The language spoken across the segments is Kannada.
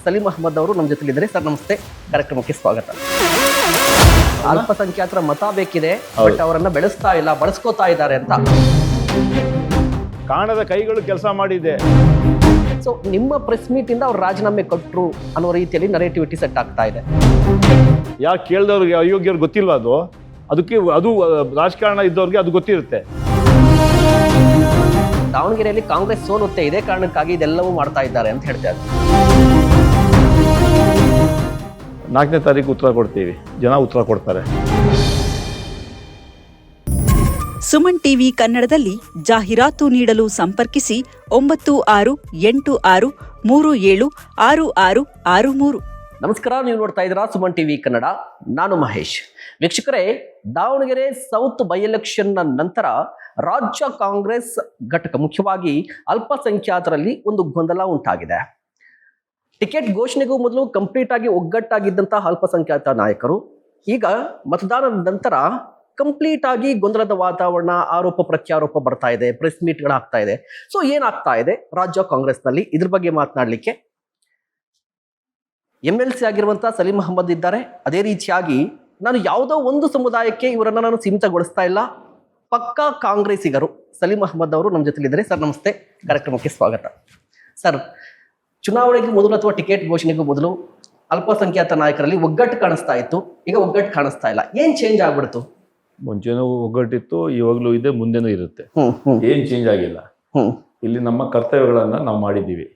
ಸಲೀಂ ಅಹ್ಮದ್ ಅವರು ನಮ್ಮ ಜೊತೆಲಿದ್ದಾರೆ. ಸರ್ ನಮಸ್ತೆ, ಕಾರ್ಯಕ್ರಮಕ್ಕೆ ಸ್ವಾಗತ. ಅಲ್ಪಸಂಖ್ಯಾತರ ಮತ ಬೇಕಿದೆ, ಬಟ್ ಅವರನ್ನ ಬೆಳೆಸ್ತಾ ಇಲ್ಲ, ಬಳಸ್ಕೋತಾ ಇದ್ದಾರೆ ಅಂತ. ಕಾಣದ ಕೈಗಳು ಕೆಲಸ ಮಾಡಿದೆ. ಸೊ ನಿಮ್ಮ ಪ್ರೆಸ್ ಮೀಟ್ ಇಂದ ಅವ್ರು ರಾಜೀನಾಮೆ ಕೊಟ್ಟರು ಅನ್ನೋ ರೀತಿಯಲ್ಲಿ ನರೇಟಿವಿಟಿ ಸೆಟ್ ಆಗ್ತಾ ಇದೆ. ಯಾಕೆ ಕೇಳಿದವ್ರಿಗೆ ಅಯೋಗ್ಯರು ಗೊತ್ತಿಲ್ವಾ? ಅದು ರಾಜಕಾರಣ ಇದ್ದವ್ರಿಗೆ ಅದು ಗೊತ್ತಿರುತ್ತೆ. ದಾವಣಗೆರೆಯಲ್ಲಿ ಕಾಂಗ್ರೆಸ್ ಸೋಲುತ್ತೆ, ಇದೇ ಕಾರಣಕ್ಕಾಗಿ ಇದೆಲ್ಲವೂ ಮಾಡ್ತಾ ಇದ್ದಾರೆ ಅಂತ ಹೇಳ್ತಾರೆ. 4ನೇ ತಾರೀಕು ಉತ್ತರ ಕೊಡ್ತೀವಿ, ಜನ ಉತ್ತರ ಕೊಡ್ತಾರೆ. ಸುಮನ್ ಟಿವಿ ಕನ್ನಡದಲ್ಲಿ ಜಾಹೀರಾತು ನೀಡಲು ಸಂಪರ್ಕಿಸಿ 9686376663. ನಮಸ್ಕಾರ, ನೀವು ನೋಡ್ತಾ ಇದ್ದೀರಾ ಸುಮನ್ ಟಿವಿ ಕನ್ನಡ. ನಾನು ಮಹೇಶ್. ವೀಕ್ಷಕರೇ, ದಾವಣಗೆರೆ ಸೌತ್ ಬೈ ಎಲೆಕ್ಷನ್ ನಂತರ ರಾಜ್ಯ ಕಾಂಗ್ರೆಸ್ ಘಟಕ ಮುಖ್ಯವಾಗಿ ಅಲ್ಪಸಂಖ್ಯಾತರಲ್ಲಿ ಒಂದು ಗೊಂದಲ ಉಂಟಾಗಿದೆ. ಟಿಕೆಟ್ ಘೋಷಣೆಗೂ ಮೊದಲು ಕಂಪ್ಲೀಟ್ ಆಗಿ ಒಗ್ಗಟ್ಟಾಗಿದ್ದಂತಹ ಅಲ್ಪಸಂಖ್ಯಾತ ನಾಯಕರು ಈಗ ಮತದಾನದ ನಂತರ ಕಂಪ್ಲೀಟ್ ಆಗಿ ಗೊಂದಲದ ವಾತಾವರಣ, ಆರೋಪ ಪ್ರತ್ಯಾರೋಪ ಬರ್ತಾ ಇದೆ, ಪ್ರೆಸ್ ಮೀಟ್ಗಳಾಗ್ತಾ ಇದೆ. ಸೊ ಏನಾಗ್ತಾ ಇದೆ ರಾಜ್ಯ ಕಾಂಗ್ರೆಸ್ನಲ್ಲಿ, ಇದ್ರ ಬಗ್ಗೆ ಮಾತನಾಡಲಿಕ್ಕೆ MLC ಆಗಿರುವಂತಹ ಸಲೀಂ ಅಹ್ಮದ್ ಇದ್ದಾರೆ. ಅದೇ ರೀತಿಯಾಗಿ ನಾನು ಯಾವುದೋ ಒಂದು ಸಮುದಾಯಕ್ಕೆ ಇವರನ್ನ ನಾನು ಸೀಮಿತಗೊಳಿಸ್ತಾ ಇಲ್ಲ, ಪಕ್ಕಾ ಕಾಂಗ್ರೆಸ್ಸಿಗರು ಸಲೀಂ ಅಹ್ಮದ್ ಅವರು ನಮ್ಮ ಜೊತೆಲಿದ್ದಾರೆ. ಸರ್ ನಮಸ್ತೆ, ಕಾರ್ಯಕ್ರಮಕ್ಕೆ ಸ್ವಾಗತ. ಸರ್, ಚುನಾವಣೆಗೂ ಮೊದಲು ಅಥವಾ ಟಿಕೆಟ್ ಘೋಷಣೆಗೂ ಮೊದಲು ಅಲ್ಪಸಂಖ್ಯಾತ ನಾಯಕರಲ್ಲಿ ಒಗ್ಗಟ್ಟು ಕಾಣಿಸ್ತಾ ಇತ್ತು, ಈಗ ಒಗ್ಗಟ್ಟು ಕಾಣಿಸ್ತಾ ಇಲ್ಲ. ಏನ್ ಚೇಂಜ್ ಆಗ್ಬಿಡ್ತು? ಮುಂಚೆನೂ ಒಗ್ಗಟ್ಟಿತ್ತು, ಇವಾಗಲೂ ಇದೆ, ಮುಂದೆನೂ ಇರುತ್ತೆ. ಏನ್ ಚೇಂಜ್ ಆಗಿಲ್ಲ. ಇಲ್ಲಿ ನಮ್ಮ ಕರ್ತವ್ಯಗಳನ್ನ ನಾವು ಮಾಡಿದ್ದೀವಿ.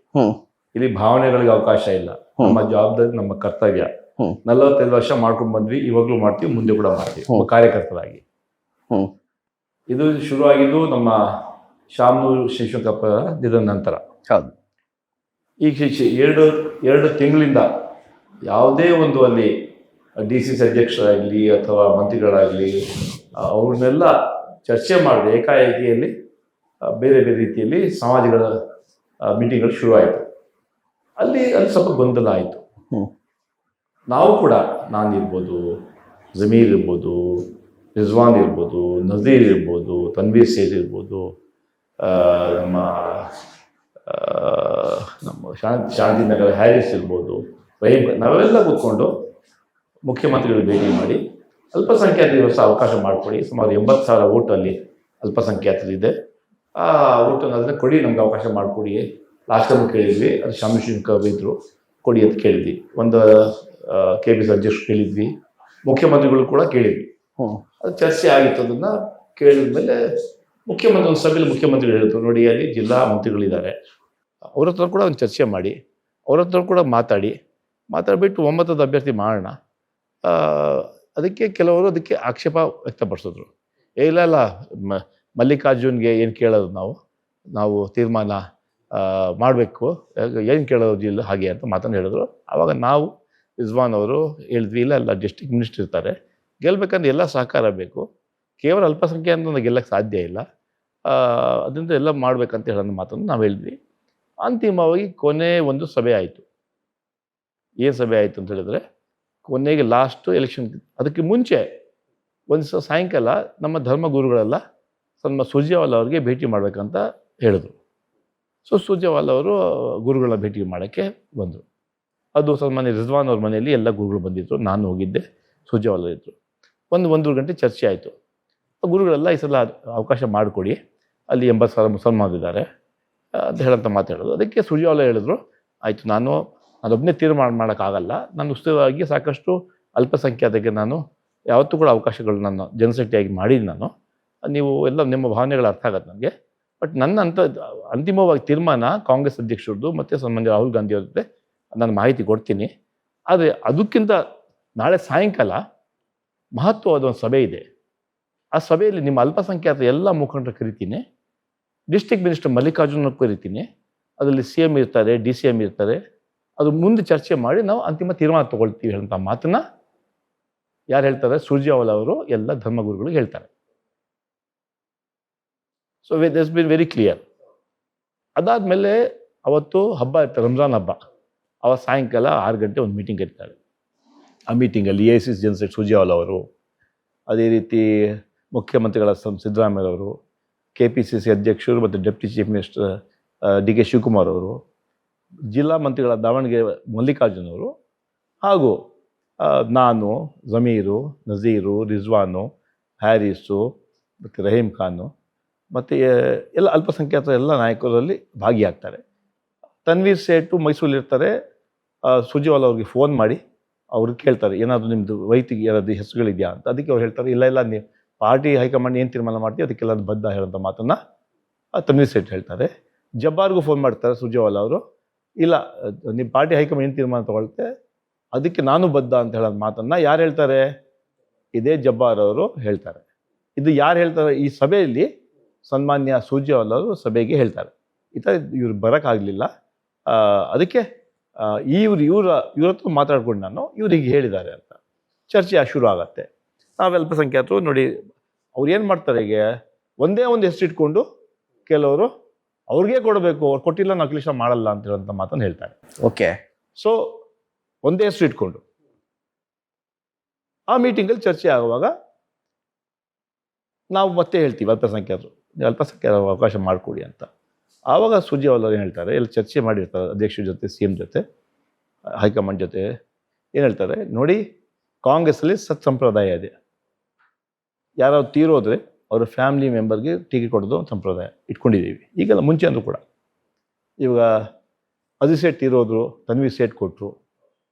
ಇಲ್ಲಿ ಭಾವನೆಗಳಿಗೆ ಅವಕಾಶ ಇಲ್ಲ. ನಮ್ಮ ಜವಾಬ್ದಾರಿ, ನಮ್ಮ ಕರ್ತವ್ಯ. 45 ವರ್ಷ ಮಾಡ್ಕೊಂಡು ಬಂದ್ವಿ, ಇವಾಗ್ಲೂ ಮಾಡ್ತೀವಿ, ಮುಂದೆ ಕೂಡ ಮಾಡ್ತೀವಿ ಕಾರ್ಯಕರ್ತರಾಗಿ. ಇದು ಶುರುವಾಗಿದ್ದು ನಮ್ಮ ಶಾಮನೂರು ಶಿವಶಂಕರಪ್ಪ ದಿನದ ನಂತರ. ಹೌದು. ಈಗ ಎರಡು ತಿಂಗಳಿಂದ ಯಾವುದೇ ಒಂದು ಅಲ್ಲಿ DCC ಅಧ್ಯಕ್ಷರಾಗಲಿ ಅಥವಾ ಮಂತ್ರಿಗಳಾಗಲಿ ಅವ್ರನ್ನೆಲ್ಲ ಚರ್ಚೆ ಮಾಡಿದೆ. ಏಕಾಏಕಿಯಲ್ಲಿ ಬೇರೆ ಬೇರೆ ರೀತಿಯಲ್ಲಿ ಸಮಾಜಗಳ ಮೀಟಿಂಗ್ಗಳು ಶುರುವಾಯಿತು. ಅಲ್ಲಿ ಸ್ವಲ್ಪ ಗೊಂದಲ ಆಯಿತು. ನಾವು ಕೂಡ, ನಾನಿರ್ಬೋದು, ಜಮೀರ್ ಇರ್ಬೋದು, ರಿಜ್ವಾನ್ ಇರ್ಬೋದು, ನಜೀರ್ ಇರ್ಬೋದು, ತನ್ವೀರ್ ಸೇಠ್ ಇರ್ಬೋದು, ನಮ್ಮ ಶಾಂತಿನಗರ ಹ್ಯಾರಿಸ್ ಇರ್ಬೋದು, ರಹೀಮ್, ನಾವೆಲ್ಲ ಕೂತ್ಕೊಂಡು ಮುಖ್ಯಮಂತ್ರಿಗಳು ಭೇಟಿ ಮಾಡಿ ಅಲ್ಪಸಂಖ್ಯಾತರಿಗೆ ಅವಕಾಶ ಮಾಡಿಕೊಡಿ. ಸುಮಾರು 80,000 ಓಟ್ ಅಲ್ಲಿ ಅಲ್ಪಸಂಖ್ಯಾತರಿದೆ. ಆ ಓಟನ್ನು ಅದನ್ನು ಕೊಡಿ, ನಮ್ಗೆ ಅವಕಾಶ ಮಾಡಿಕೊಡಿ. ಲಾಸ್ಟ್ ಟೈಮ್ ಕೇಳಿದ್ವಿ, ಅದು ಶಾಮಶಂಕರ್ ಇದ್ರು, ಕೊಡಿ ಅಂತ ಕೇಳಿದ್ವಿ. ಒಂದು KBC ಅಧ್ಯಕ್ಷರು ಕೇಳಿದ್ವಿ, ಮುಖ್ಯಮಂತ್ರಿಗಳು ಕೂಡ ಕೇಳಿದ್ವಿ. ಅದು ಚರ್ಚೆ ಆಗಿತ್ತು. ಅದನ್ನು ಕೇಳಿದ್ಮೇಲೆ ಮುಖ್ಯಮಂತ್ರಿ ಒಂದು ಸಭೆಯಲ್ಲಿ ಮುಖ್ಯಮಂತ್ರಿಗಳು ಹೇಳಿದ್ರು, ನೋಡಿ ಅಲ್ಲಿ ಜಿಲ್ಲಾ ಮಂತ್ರಿಗಳಿದ್ದಾರೆ, ಅವ್ರ ಹತ್ರ ಕೂಡ ಒಂದು ಚರ್ಚೆ ಮಾಡಿ, ಅವ್ರ ಹತ್ರ ಕೂಡ ಮಾತಾಡಿಬಿಟ್ಟು ಒಮ್ಮತದ ಅಭ್ಯರ್ಥಿ ಮಾಡೋಣ. ಅದಕ್ಕೆ ಕೆಲವರು ಅದಕ್ಕೆ ಆಕ್ಷೇಪ ವ್ಯಕ್ತಪಡಿಸಿದ್ರು. ಇಲ್ಲ ಮಲ್ಲಿಕಾರ್ಜುನ್ಗೆ ಏನು ಕೇಳೋದು, ನಾವು ತೀರ್ಮಾನ ಮಾಡಬೇಕು, ಏನು ಕೇಳೋದು ಇಲ್ಲ ಹಾಗೆ ಅಂತ ಮಾತನ್ನು ಹೇಳಿದ್ರು. ಆವಾಗ ನಾವು ರಿಜ್ವಾನ್ ಅವರು ಹೇಳಿದ್ವಿ, ಇಲ್ಲ ಡಿಸ್ಟ್ರಿಕ್ಟ್ ಮಿನಿಸ್ಟರ್ ಇರ್ತಾರೆ, ಗೆಲ್ಲಬೇಕಂದ್ರೆ ಎಲ್ಲ ಸಹಕಾರ ಬೇಕು, ಕೇವಲ ಅಲ್ಪಸಂಖ್ಯಾತ ಗೆಲ್ಲಕ್ಕೆ ಸಾಧ್ಯ ಇಲ್ಲ, ಅದರಿಂದ ಎಲ್ಲ ಮಾಡಬೇಕಂತ ಹೇಳೋ ಮಾತನ್ನು ನಾವು ಹೇಳಿದ್ವಿ. ಅಂತಿಮವಾಗಿ ಕೊನೆ ಒಂದು ಸಭೆ ಆಯಿತು. ಏನು ಸಭೆ ಆಯಿತು ಅಂತ ಹೇಳಿದ್ರೆ, ಕೊನೆಗೆ ಲಾಸ್ಟು ಎಲೆಕ್ಷನ್, ಅದಕ್ಕೆ ಮುಂಚೆ ಒಂದು ಸಾಯಂಕಾಲ ನಮ್ಮ ಧರ್ಮಗುರುಗಳೆಲ್ಲ ನಮ್ಮ ಸುರ್ಜೇವಾಲ ಅವ್ರಿಗೆ ಭೇಟಿ ಮಾಡಬೇಕಂತ ಹೇಳಿದ್ರು. ಸೊ ಸುರ್ಜೇವಾಲ ಅವರು ಗುರುಗಳ ಭೇಟಿ ಮಾಡೋಕ್ಕೆ ಬಂದರು. ಅದು ಸನ್ಮಾನ್ಯ ರಿಜ್ವಾನ್ ಅವ್ರ ಮನೆಯಲ್ಲಿ ಎಲ್ಲ ಗುರುಗಳು ಬಂದಿದ್ದರು, ನಾನು ಹೋಗಿದ್ದೆ, ಸುರ್ಜೇವಾಲ ಇದ್ದರು. 1-1.5 ಗಂಟೆ ಚರ್ಚೆ ಆಯಿತು. ಗುರುಗಳೆಲ್ಲ ಈ ಸಲ ಅವಕಾಶ ಮಾಡಿಕೊಡಿ, ಅಲ್ಲಿ 80,000 ಮುಸಲ್ಮಾನರಿದ್ದಾರೆ ಅಂತ ಹೇಳಂತ ಮಾತಾಡೋದು. ಅದಕ್ಕೆ ಸುರ್ಜೇವಾಲ ಹೇಳಿದ್ರು, ಆಯಿತು, ನಾನೊಬ್ಬನೇ ತೀರ್ಮಾನ ಮಾಡೋಕ್ಕಾಗಲ್ಲ, ನಾನು ಉಸ್ತುವಾಗಿ ಸಾಕಷ್ಟು ಅಲ್ಪಸಂಖ್ಯಾತಕ್ಕೆ ನಾನು ಯಾವತ್ತೂ ಕೂಡ ಅವಕಾಶಗಳು ನಾನು ಜನಸಂಖ್ಯೆಯಾಗಿ ಮಾಡಿದ್ದೀನಿ. ನೀವು ಎಲ್ಲ ನಿಮ್ಮ ಭಾವನೆಗಳು ಅರ್ಥ ಆಗತ್ತೆ ನನಗೆ, ಬಟ್ ನನ್ನ ಅಂತಿಮವಾಗಿ ತೀರ್ಮಾನ ಕಾಂಗ್ರೆಸ್ ಅಧ್ಯಕ್ಷರದ್ದು ಮತ್ತು ಸನ್ಮಾನ್ಯ ರಾಹುಲ್ ಗಾಂಧಿ ಅವ್ರ ಜೊತೆ ನಾನು ಮಾಹಿತಿ ಕೊಡ್ತೀನಿ. ಆದರೆ ಅದಕ್ಕಿಂತ ನಾಳೆ ಸಾಯಂಕಾಲ ಮಹತ್ವವಾದ ಒಂದು ಸಭೆ ಇದೆ. ಆ ಸಭೆಯಲ್ಲಿ ನಿಮ್ಮ ಅಲ್ಪಸಂಖ್ಯಾತ ಎಲ್ಲ ಮುಖಂಡರು ಕರಿತೀನಿ, ಡಿಸ್ಟ್ರಿಕ್ಟ್ ಮಿನಿಸ್ಟರ್ ಮಲ್ಲಿಕಾರ್ಜುನ ಕರಿತೀನಿ, ಅದರಲ್ಲಿ CM ಇರ್ತಾರೆ, DCM ಇರ್ತಾರೆ. ಅದು ಮುಂದೆ ಚರ್ಚೆ ಮಾಡಿ ನಾವು ಅಂತಿಮ ತೀರ್ಮಾನ ತಗೊಳ್ತೀವಿ ಅಂತ ಮಾತನ್ನ ಯಾರು ಹೇಳ್ತಾರೆ? ಸುರ್ಜೇವಾಲ ಅವರು ಎಲ್ಲ ಧರ್ಮಗುರುಗಳಿಗೆ ಹೇಳ್ತಾರೆ. So this been very clear. ಅದಾದಮೇಲೆ ಅವತ್ತು ಹಬ್ಬ ಇರ್ತಾರೆ, ರಂಜಾನ್ ಹಬ್ಬ. ಅವತ್ತು ಸಾಯಂಕಾಲ 6 ಗಂಟೆ ಒಂದು ಮೀಟಿಂಗ್ ಇರ್ತಾರೆ. ಆ ಮೀಟಿಂಗಲ್ಲಿ AICC ಜನರಲ್ ಸೆಕ್ರೆಟರಿ ಸುರ್ಜೇವಾಲ ಅವರು, ಅದೇ ರೀತಿ ಮುಖ್ಯಮಂತ್ರಿಗಳ ಸಿದ್ದರಾಮಯ್ಯರವರು, KPCC ಅಧ್ಯಕ್ಷರು ಮತ್ತು deputy chief minister DK Shivakumar ಅವರು, ಜಿಲ್ಲಾ ಮಂತ್ರಿಗಳ ದಾವಣಗೆರೆ ಮಲ್ಲಿಕಾರ್ಜುನ್ ಅವರು ಹಾಗೂ ನಾನು, ಜಮೀರು, ನಜೀರು, ರಿಜ್ವಾನು, ಹ್ಯಾರಿಸು ಮತ್ತು ರಹೀಮ್ ಖಾನು ಮತ್ತು ಎಲ್ಲ ಅಲ್ಪಸಂಖ್ಯಾತರ ಎಲ್ಲ ನಾಯಕರಲ್ಲಿ ಭಾಗಿಯಾಗ್ತಾರೆ. ತನ್ವೀರ್ ಸೇಠು ಮೈಸೂರಲ್ಲಿರ್ತಾರೆ. ಸುರ್ಜೇವಾಲ ಅವ್ರಿಗೆ ಫೋನ್ ಮಾಡಿ ಅವ್ರಿಗೆ ಕೇಳ್ತಾರೆ, ಏನಾದರೂ ನಿಮ್ಮದು ವೈಯಕ್ತಿಕ ಏನಾದರೂ ಹೆಸರುಗಳಿದೆಯಾ ಅಂತ. ಅದಕ್ಕೆ ಅವ್ರು ಹೇಳ್ತಾರೆ, ಇಲ್ಲ ನೀವು ಪಾರ್ಟಿ ಹೈಕಮಾಂಡ್ ಏನು ತೀರ್ಮಾನ ಮಾಡ್ತೀವಿ ಅದಕ್ಕೆಲ್ಲ ಬದ್ಧ ಹೇಳೋಂಥ ಮಾತನ್ನು ತನ್ವೀರ್ ಸೇಠ್ ಹೇಳ್ತಾರೆ. ಜಬ್ಬಾರ್ಗೂ ಫೋನ್ ಮಾಡ್ತಾರೆ ಸುರ್ಜೇವಾಲ ಅವರು, ಇಲ್ಲ ನಿಮ್ಮ ಪಾರ್ಟಿ ಹೈಕಮಾಂಡ್ ಏನು ತೀರ್ಮಾನ ತೊಗೊಳುತ್ತೆ ಅದಕ್ಕೆ ನಾನು ಬದ್ಧ ಅಂತ ಹೇಳೋ ಮಾತನ್ನು ಯಾರು ಹೇಳ್ತಾರೆ? ಇದೇ ಜಬ್ಬಾರ್ ಅವರು ಹೇಳ್ತಾರೆ. ಇದು ಯಾರು ಹೇಳ್ತಾರೆ? ಈ ಸಭೆಯಲ್ಲಿ ಸನ್ಮಾನ್ಯ ಸುರ್ಜೇವಾಲ ಅವರು ಸಭೆಗೆ ಹೇಳ್ತಾರೆ, ಈ ಥರ ಇವ್ರು ಬರೋಕ್ಕಾಗಲಿಲ್ಲ, ಅದಕ್ಕೆ ಇವ್ರ ಹತ್ರ ಮಾತಾಡ್ಕೊಂಡು ನಾನು ಇವ್ರಿಗೆ ಹೇಳಿದ್ದಾರೆ ಅಂತ ಚರ್ಚೆ ಶುರು ಆಗತ್ತೆ. ನಾವು ಅಲ್ಪಸಂಖ್ಯಾತರು ನೋಡಿ ಅವ್ರು ಏನು ಮಾಡ್ತಾರೆ, ಈಗ ಒಂದೇ ಒಂದು ಹೆಸರಿಟ್ಕೊಂಡು ಕೆಲವರು ಅವ್ರಿಗೆ ಕೊಡಬೇಕು, ಅವ್ರು ಕೊಟ್ಟಿಲ್ಲ ನಾವು ಅಖಿಲೇಶ ಮಾಡಲ್ಲ ಅಂತ ಹೇಳೋಂಥ ಮಾತನ್ನು ಹೇಳ್ತಾರೆ. ಓಕೆ. ಸೊ ಒಂದೇ ಹೆಸರು ಇಟ್ಕೊಂಡು ಆ ಮೀಟಿಂಗಲ್ಲಿ ಚರ್ಚೆ ಆಗುವಾಗ ನಾವು ಮತ್ತೆ ಹೇಳ್ತೀವಿ ಅಲ್ಪಸಂಖ್ಯಾತರು ಅವಕಾಶ ಮಾಡಿಕೊಡಿ ಅಂತ. ಆವಾಗ ಸುರ್ಜೇವಾಲ ಅವರು ಏನು ಹೇಳ್ತಾರೆ, ಎಲ್ಲ ಚರ್ಚೆ ಮಾಡಿರ್ತಾರೆ ಅಧ್ಯಕ್ಷರ ಜೊತೆ, ಸಿ ಎಂ ಜೊತೆ, ಹೈಕಮಾಂಡ್ ಜೊತೆ. ಏನು ಹೇಳ್ತಾರೆ ನೋಡಿ, ಕಾಂಗ್ರೆಸ್ಸಲ್ಲಿ ಸಂಪ್ರದಾಯ ಇದೆ, ಯಾರಾದ್ರು ತೀರೋದ್ರೆ ಅವರ ಫ್ಯಾಮಿಲಿ ಮೆಂಬರ್ಗೆ ಟಿಕೆಟ್ ಕೊಡೋದು ಒಂದು ಸಂಪ್ರದಾಯ ಇಟ್ಕೊಂಡಿದ್ದೀವಿ. ಈಗೆಲ್ಲ ಮುಂಚೆ ಅಂದರೂ ಕೂಡ, ಇವಾಗ ಅಜಿತ್ ಸೇಠ್ ತೀರೋದ್ರು, ತನ್ವೀರ್ ಸೇಠ್ ಕೊಟ್ಟರು.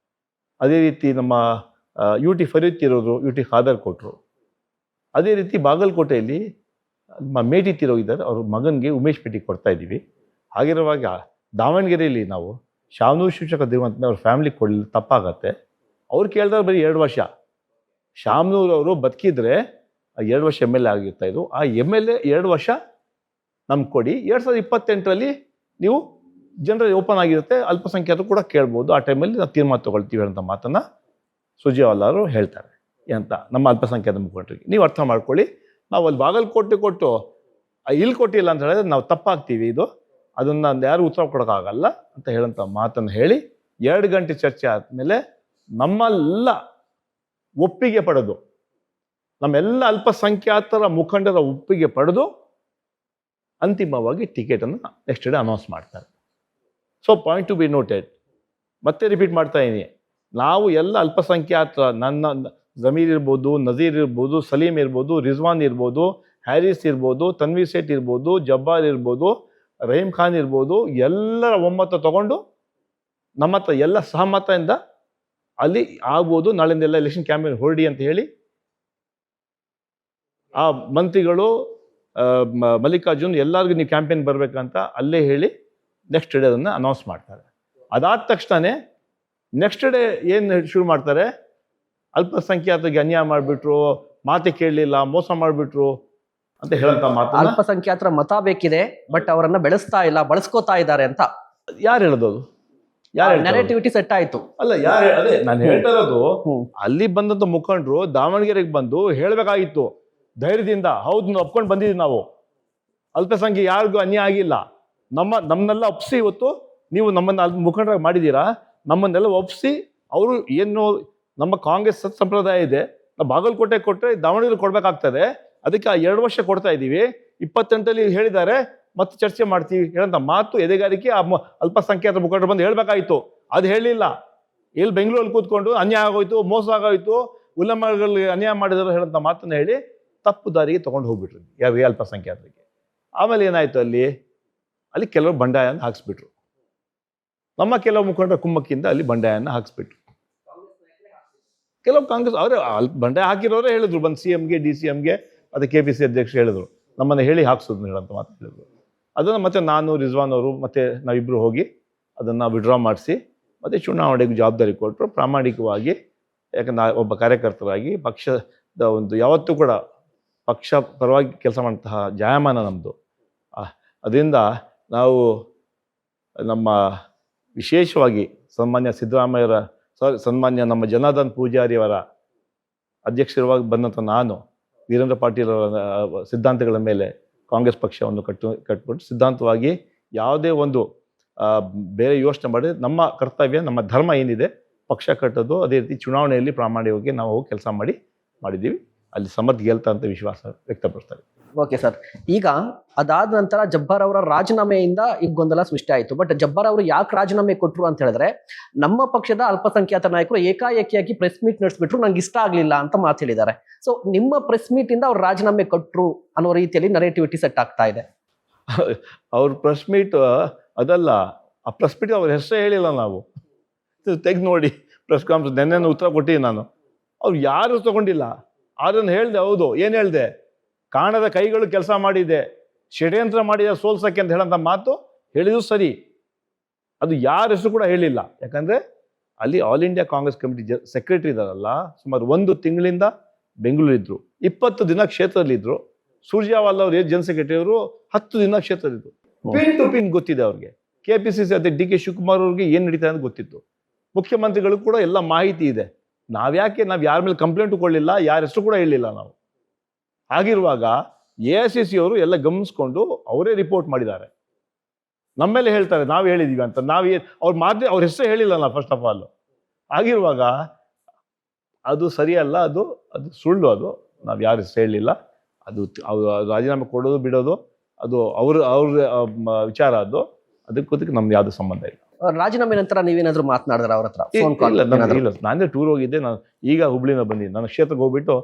ಅದೇ ರೀತಿ ನಮ್ಮ ಯು ಟಿ ಫರೀದ್ ತೀರೋದ್ರು, ಯು ಟಿ ಖಾದರ್ ಕೊಟ್ಟರು. ಅದೇ ರೀತಿ ಬಾಗಲಕೋಟೆಯಲ್ಲಿ ನಮ್ಮ ಮೇಟಿ ತೀರೋಗಿದ್ದಾರೆ, ಅವ್ರ ಮಗನಿಗೆ ಉಮೇಶ್ ಪೇಟಿ ಕೊಡ್ತಾ ಇದ್ದೀವಿ. ಹಾಗಿರುವಾಗ ದಾವಣಗೆರೆಯಲ್ಲಿ ನಾವು ಶಾಮನೂರು ಶಿಕ್ಷಕ ದಿವಂತ ಅವ್ರ ಫ್ಯಾಮಿಲಿಗೆ ಕೊಡಲಿಲ್ಲ, ತಪ್ಪಾಗತ್ತೆ. ಅವ್ರು ಕೇಳಿದ್ರೆ ಬರೀ 2 ವರ್ಷ. ಶಾಮನೂರು ಅವರು ಬದುಕಿದ್ರೆ 2 ವರ್ಷ MLA ಆಗಿರ್ತಾ ಇದ್ರು. ಆ MLA 2 ವರ್ಷ ನಮ್ಗೆ ಕೊಡಿ, 2028ರಲ್ಲಿ ನೀವು ಜನರಲ್ಲಿ ಓಪನ್ ಆಗಿರುತ್ತೆ, ಅಲ್ಪಸಂಖ್ಯಾತರು ಕೂಡ ಕೇಳ್ಬೋದು, ಆ ಟೈಮಲ್ಲಿ ನಾವು ತೀರ್ಮಾನ ತೊಗೊಳ್ತೀವಿ ಅಂತ ಮಾತನ್ನು ಸುರ್ಜೇವಾಲ ಅವರು ಹೇಳ್ತಾರೆ. ಅಂತ ನಮ್ಮ ಅಲ್ಪಸಂಖ್ಯಾತ ಮುಖಂಡರಿಗೆ ನೀವು ಅರ್ಥ ಮಾಡ್ಕೊಳ್ಳಿ, ನಾವು ಅಲ್ಲಿ ಬಾಗಲಕೋಟೆ ಕೊಟ್ಟು ಇಲ್ಲಿ ಕೊಟ್ಟಿಲ್ಲ ಅಂತ ಹೇಳಿದ್ರೆ ನಾವು ತಪ್ಪಾಗ್ತೀವಿ, ಅದನ್ನು ಯಾರು ಉತ್ತರ ಕೊಡೋಕ್ಕಾಗಲ್ಲ ಅಂತ ಹೇಳೋಂಥ ಮಾತನ್ನು ಹೇಳಿ 2 ಗಂಟೆ ಚರ್ಚೆ ಆದಮೇಲೆ ನಮ್ಮೆಲ್ಲ ಒಪ್ಪಿಗೆ ಪಡೆದು, ನಮ್ಮೆಲ್ಲ ಅಲ್ಪಸಂಖ್ಯಾತರ ಮುಖಂಡರ ಒಪ್ಪಿಗೆ ಪಡೆದು ಅಂತಿಮವಾಗಿ ಟಿಕೆಟನ್ನು ನೆಕ್ಸ್ಟ್ ಡೇ ಅನೌನ್ಸ್ ಮಾಡ್ತಾರೆ. So point to be noted, ಮತ್ತೆ ರಿಪೀಟ್ ಮಾಡ್ತಾ ಇದ್ದೀನಿ, ನಾವು ಎಲ್ಲ ಅಲ್ಪಸಂಖ್ಯಾತರ, ನನ್ನ ಜಮೀರ್ ಇರ್ಬೋದು, ನಜೀರ್ ಇರ್ಬೋದು, ಸಲೀಂ ಇರ್ಬೋದು, ರಿಜ್ವಾನ್ ಇರ್ಬೋದು, ಹ್ಯಾರಿಸ್ ಇರ್ಬೋದು, ತನ್ವೀರ್ ಸೇಠ್ ಇರ್ಬೋದು, ಜಬ್ಬಾರ್ ಇರ್ಬೋದು, ರಹೀಮ್ ಖಾನ್ ಇರ್ಬೋದು, ಎಲ್ಲರ ಒಮ್ಮತ ತಗೊಂಡು ನಮ್ಮ ಹತ್ರ ಎಲ್ಲ ಸಹಮತದಿಂದ ಅಲ್ಲಿ ಆಗ್ಬೋದು, ನಾಳಿಂದೆಲ್ಲ ಎಲೆಕ್ಷನ್ ಕ್ಯಾಂಪೇನ್ ಹೊರಡಿ ಅಂತ ಹೇಳಿ ಆ ಮಂತ್ರಿಗಳು ಮಲ್ಲಿಕಾರ್ಜುನ್ ಎಲ್ಲರಿಗೂ ನೀವು ಕ್ಯಾಂಪೇನ್ ಬರಬೇಕಂತ ಅಲ್ಲೇ ಹೇಳಿ ನೆಕ್ಸ್ಟ್ ಡೇ ಅದನ್ನು ಅನೌನ್ಸ್ ಮಾಡ್ತಾರೆ. ಅದಾದ ತಕ್ಷಣ ನೆಕ್ಸ್ಟ್ ಡೇ ಏನು ಶುರು ಮಾಡ್ತಾರೆ, ಅಲ್ಪಸಂಖ್ಯಾತರಿಗೆ ಅನ್ಯಾಯ ಮಾಡಿಬಿಟ್ರು, ಮಾತೆ ಕೇಳಲಿಲ್ಲ, ಮೋಸ ಮಾಡಿಬಿಟ್ರು ಅಂತ ಹೇಳಂತ ಮಾತು. ಅಲ್ಪಸಂಖ್ಯಾತರ ಮತ ಬೇಕಿದೆ, ಬಟ್ ಅವರನ್ನ ಬೆಳೆಸ್ತಾ ಇಲ್ಲ, ಬಳಸ್ಕೋತಾ ಇದ್ದಾರೆ ಅಂತ ಯಾರು ಹೇಳೋದು? ಯಾರು ನೆರೆಟಿವಿಟಿ ಸೆಟ್ ಆಯ್ತು ಅಲ್ಲ, ಯಾರು? ಅದೇ ನಾನು ಹೇಳ್ತಾ ಇರೋದು, ಅಲ್ಲಿ ಬಂದಂತ ಮುಖಂಡರು ದಾವಣಗೆರೆಗೆ ಬಂದು ಹೇಳಬೇಕಾಗಿತ್ತು ಧೈರ್ಯದಿಂದ, ಹೌದು ನಾವು ಒಪ್ಕೊಂಡು ಬಂದಿದ್ದೀವಿ, ನಾವು ಅಲ್ಪಸಂಖ್ಯೆ ಯಾರಿಗೂ ಅನ್ಯಾಯ ಆಗಿಲ್ಲ, ನಮ್ಮನ್ನೆಲ್ಲ ಒಪ್ಪಿಸಿ, ಇವತ್ತು ನೀವು ನಮ್ಮನ್ನ ಮುಖಂಡರಾಗಿ ಮಾಡಿದ್ದೀರಾ, ನಮ್ಮನ್ನೆಲ್ಲ ಒಪ್ಪಿಸಿ, ಅವರು ಏನು ನಮ್ಮ ಕಾಂಗ್ರೆಸ್ ಸಂಪ್ರದಾಯ ಇದೆ, ನಾವು ಬಾಗಲಕೋಟೆ ಕೊಟ್ಟರೆ ದಾವಣಗೆರೆ ಕೊಡಬೇಕಾಗ್ತದೆ, ಅದಕ್ಕೆ 2 ವರ್ಷ ಕೊಡ್ತಾ ಇದ್ದೀವಿ, 28ರಲ್ಲಿ ಹೇಳಿದ್ದಾರೆ, ಮತ್ತೆ ಚರ್ಚೆ ಮಾಡ್ತೀವಿ ಹೇಳಂತ ಮಾತು ಎದೆಗಾರಿಕೆ ಆ ಅಲ್ಪಸಂಖ್ಯಾತ ಮುಖಂಡರು ಬಂದು ಹೇಳಬೇಕಾಗಿತ್ತು. ಅದು ಹೇಳಿಲ್ಲ. ಇಲ್ಲಿ ಬೆಂಗಳೂರಲ್ಲಿ ಕೂತ್ಕೊಂಡು ಅನ್ಯಾಯ ಆಗೋಯ್ತು, ಮೋಸ ಆಗೋಯ್ತು, ಉಲ್ಲಂಘನೆಗಳಿಗೆ ಅನ್ಯಾಯ ಮಾಡಿದ್ರು ಹೇಳಂತ ಮಾತನ್ನು ಹೇಳಿ ತಪ್ಪು ದಾರಿಗೆ ತೊಗೊಂಡು ಹೋಗ್ಬಿಟ್ರು ಯಾರಿಗೆ, ಅಲ್ಪಸಂಖ್ಯಾತರಿಗೆ. ಆಮೇಲೆ ಏನಾಯ್ತು, ಅಲ್ಲಿ ಕೆಲವರು ಬಂಡಾಯನ ಹಾಕ್ಸ್ಬಿಟ್ರು. ನಮ್ಮ ಕೆಲವು ಮುಖಂಡರ ಕುಮ್ಮಕ್ಕಿಂದ ಅಲ್ಲಿ ಬಂಡಾಯನ ಹಾಕ್ಸ್ಬಿಟ್ರು. ಕೆಲವು ಕಾಂಗ್ರೆಸ್ ಅವರೇ ಬಂಡಾಯ ಹಾಕಿರೋರೇ ಹೇಳಿದ್ರು, ಬಂದು CMಗೆ, DCMಗೆ, ಮತ್ತು KPC ಅಧ್ಯಕ್ಷರು ಹೇಳಿದ್ರು, ನಮ್ಮನ್ನು ಹೇಳಿ ಹಾಕ್ಸೋದು ಹೇಳಂತ ಮಾತು ಹೇಳಿದ್ರು. ಅದನ್ನು ಮತ್ತೆ ನಾನು, ರಿಜ್ವಾನ್ ಅವರು ಮತ್ತೆ ನಾವಿಬ್ಬರು ಹೋಗಿ ಅದನ್ನು ವಿಡ್ರಾ ಮಾಡಿಸಿ ಮತ್ತು ಚುನಾವಣೆಗೆ ಜವಾಬ್ದಾರಿ ಕೊಟ್ಟರು ಪ್ರಾಮಾಣಿಕವಾಗಿ. ಯಾಕಂದ್ರೆ ಒಬ್ಬ ಕಾರ್ಯಕರ್ತರಾಗಿ ಪಕ್ಷದ ಒಂದು ಯಾವತ್ತೂ ಕೂಡ ಪಕ್ಷ ಪರವಾಗಿ ಕೆಲಸ ಮಾಡುವಂತಹ ಜಾಯಮಾನ ನಮ್ಮದು. ಅದರಿಂದ ನಾವು ನಮ್ಮ ವಿಶೇಷವಾಗಿ ಸನ್ಮಾನ್ಯ ಸಿದ್ದರಾಮಯ್ಯರ ಸನ್ಮಾನ್ಯ ನಮ್ಮ ಜನಾರ್ದನ್ ಪೂಜಾರಿಯವರ ಅಧ್ಯಕ್ಷರವಾಗಿ ಬಂದಂಥ ನಾನು ವೀರೇಂದ್ರ ಪಾಟೀಲ್ ಅವರ ಸಿದ್ಧಾಂತಗಳ ಮೇಲೆ ಕಾಂಗ್ರೆಸ್ ಪಕ್ಷವನ್ನು ಕಟ್ಬಿಟ್ಟು ಸಿದ್ಧಾಂತವಾಗಿ ಯಾವುದೇ ಒಂದು ಬೇರೆ ಯೋಚನೆ ಮಾಡಿ ನಮ್ಮ ಕರ್ತವ್ಯ, ನಮ್ಮ ಧರ್ಮ ಏನಿದೆ ಪಕ್ಷ ಕಟ್ಟೋದು, ಅದೇ ರೀತಿ ಚುನಾವಣೆಯಲ್ಲಿ ಪ್ರಾಮಾಣಿಕವಾಗಿ ನಾವು ಕೆಲಸ ಮಾಡಿದ್ದೀವಿ. ಅಲ್ಲಿ ಸಮರ್ಥ್ ಗೆಲ್ತಾ ಅಂತ ವಿಶ್ವಾಸ ವ್ಯಕ್ತಪಡಿಸ್ತಾರೆ. ಓಕೆ ಸರ್, ಈಗ ಅದಾದ ನಂತರ ಜಬ್ಬಾರ್ ಅವರ ರಾಜೀನಾಮೆಯಿಂದ ಈಗ ಗೊಂದಲ ಸೃಷ್ಟಿ ಆಯಿತು. ಬಟ್ ಜಬ್ಬಾರ್ ಅವರು ಯಾಕೆ ರಾಜೀನಾಮೆ ಕೊಟ್ಟರು ಅಂತ ಹೇಳಿದ್ರೆ, ನಮ್ಮ ಪಕ್ಷದ ಅಲ್ಪಸಂಖ್ಯಾತ ನಾಯಕರು ಏಕಾಏಕಿಯಾಗಿ ಪ್ರೆಸ್ ಮೀಟ್ ನಡೆಸ್ಬಿಟ್ರು, ನಂಗೆ ಇಷ್ಟ ಆಗ್ಲಿಲ್ಲ ಅಂತ ಮಾತು ಹೇಳಿದ್ದಾರೆ. ಸೊ ನಿಮ್ಮ ಪ್ರೆಸ್ ಮೀಟ್ ಇಂದ ಅವ್ರು ರಾಜೀನಾಮೆ ಕೊಟ್ಟರು ಅನ್ನೋ ರೀತಿಯಲ್ಲಿ ನರೇಟಿವಿಟಿ ಸೆಟ್ ಆಗ್ತಾ ಇದೆ. ಅವ್ರ ಪ್ರೆಸ್ ಮೀಟ್ ಅದಲ್ಲ, ಆ ಪ್ರೆಸ್ ಮೀಟ್ ಅವ್ರ ಹೆಸರೇ ಹೇಳಿಲ್ಲ ನಾವು. ತೆಗೆದು ನೋಡಿ ಪ್ರೆಸ್ ಕಾನ್ಫರೆನ್ಸ್, ನೆನ್ನೆ ಉತ್ತರ ಕೊಟ್ಟಿದ್ದೀನಿ ನಾನು. ಅವ್ರು ಯಾರು ತಗೊಂಡಿಲ್ಲ. ಅದನ್ನು ಹೇಳಿದೆ, ಹೌದು ಏನು ಹೇಳಿದೆ, ಕಾಣದ ಕೈಗಳು ಕೆಲಸ ಮಾಡಿದೆ, ಷಡ್ಯಂತ್ರ ಮಾಡಿದೆ ಸೋಲ್ಸಕ್ಕೆ ಅಂತ ಹೇಳೋಂಥ ಮಾತು ಹೇಳಿದ್ರು ಸರಿ. ಅದು ಯಾರ ಹೆಸರು ಕೂಡ ಹೇಳಿಲ್ಲ. ಯಾಕಂದರೆ ಅಲ್ಲಿ all India Congress committee secretary ಇದ್ದಾರಲ್ಲ, ಸುಮಾರು 1 ತಿಂಗಳಿಂದ ಬೆಂಗಳೂರಿದ್ರು, 20 ದಿನ ಕ್ಷೇತ್ರದಲ್ಲಿದ್ದರು. ಸೂರ್ಜೇವಾಲಾ ಅವರು ಜನರಲ್ ಸೆಕ್ರೆಟರಿ ಅವರು 10 ದಿನ ಕ್ಷೇತ್ರದಲ್ಲಿದ್ದರು. ಪಿನ್ ಟು ಪಿನ್ ಗೊತ್ತಿದೆ ಅವ್ರಿಗೆ. KPCC ಅಧ್ಯಕ್ಷ DK ಶಿವಕುಮಾರ್ ಅವ್ರಿಗೆ ಏನು ನಡೀತಾ ಅಂತ ಗೊತ್ತಿತ್ತು. ಮುಖ್ಯಮಂತ್ರಿಗಳು ಕೂಡ ಎಲ್ಲ ಮಾಹಿತಿ ಇದೆ. ನಾವು ಯಾರ ಮೇಲೆ ಕಂಪ್ಲೇಂಟು ಕೊಡಲಿಲ್ಲ, ಯಾರ ಹೆಸರು ಕೂಡ ಹೇಳಿಲ್ಲ ನಾವು. ಹಾಗಿರುವಾಗ AICC ಅವರು ಎಲ್ಲ ಗಮನಿಸ್ಕೊಂಡು ಅವರೇ ರಿಪೋರ್ಟ್ ಮಾಡಿದ್ದಾರೆ. ನಮ್ಮ ಮೇಲೆ ಹೇಳ್ತಾರೆ ನಾವು ಹೇಳಿದೀವಿ ಅಂತ. ಅವ್ರ ಹೆಸರು ಹೇಳಿಲ್ಲ ನಾವು ಫಸ್ಟ್ ಆಫ್ ಆಲ್. ಆಗಿರುವಾಗ ಅದು ಸರಿಯಲ್ಲ, ಅದು ಸುಳ್ಳು. ಅದು ನಾವು ಯಾರ ಹೆಸರು ಹೇಳಿಲ್ಲ. ಅದು ರಾಜೀನಾಮೆ ಕೊಡೋದು ಬಿಡೋದು ಅದು ಅವ್ರ ವಿಚಾರ. ಅದಕ್ಕೆ ನಮ್ಗೆ ಯಾವ್ದು ಸಂಬಂಧ ಇಲ್ಲ. ರಾಜೀನಾಮೆ ನಂತರ ನೀವೇನಾದ್ರೂ ಮಾತನಾಡಿದ್ರ ಅವ್ರ ಹತ್ರ? ಇಲ್ಲ, ನಾನೇ ಟೂರ್ ಹೋಗಿದ್ದೆ. ನಾನು ಈಗ ಹುಬ್ಳಿನ ಬಂದಿದ್ದೆ. ನನ್ನ ಕ್ಷೇತ್ರಕ್ಕೆ ಹೋಗ್ಬಿಟ್ಟು,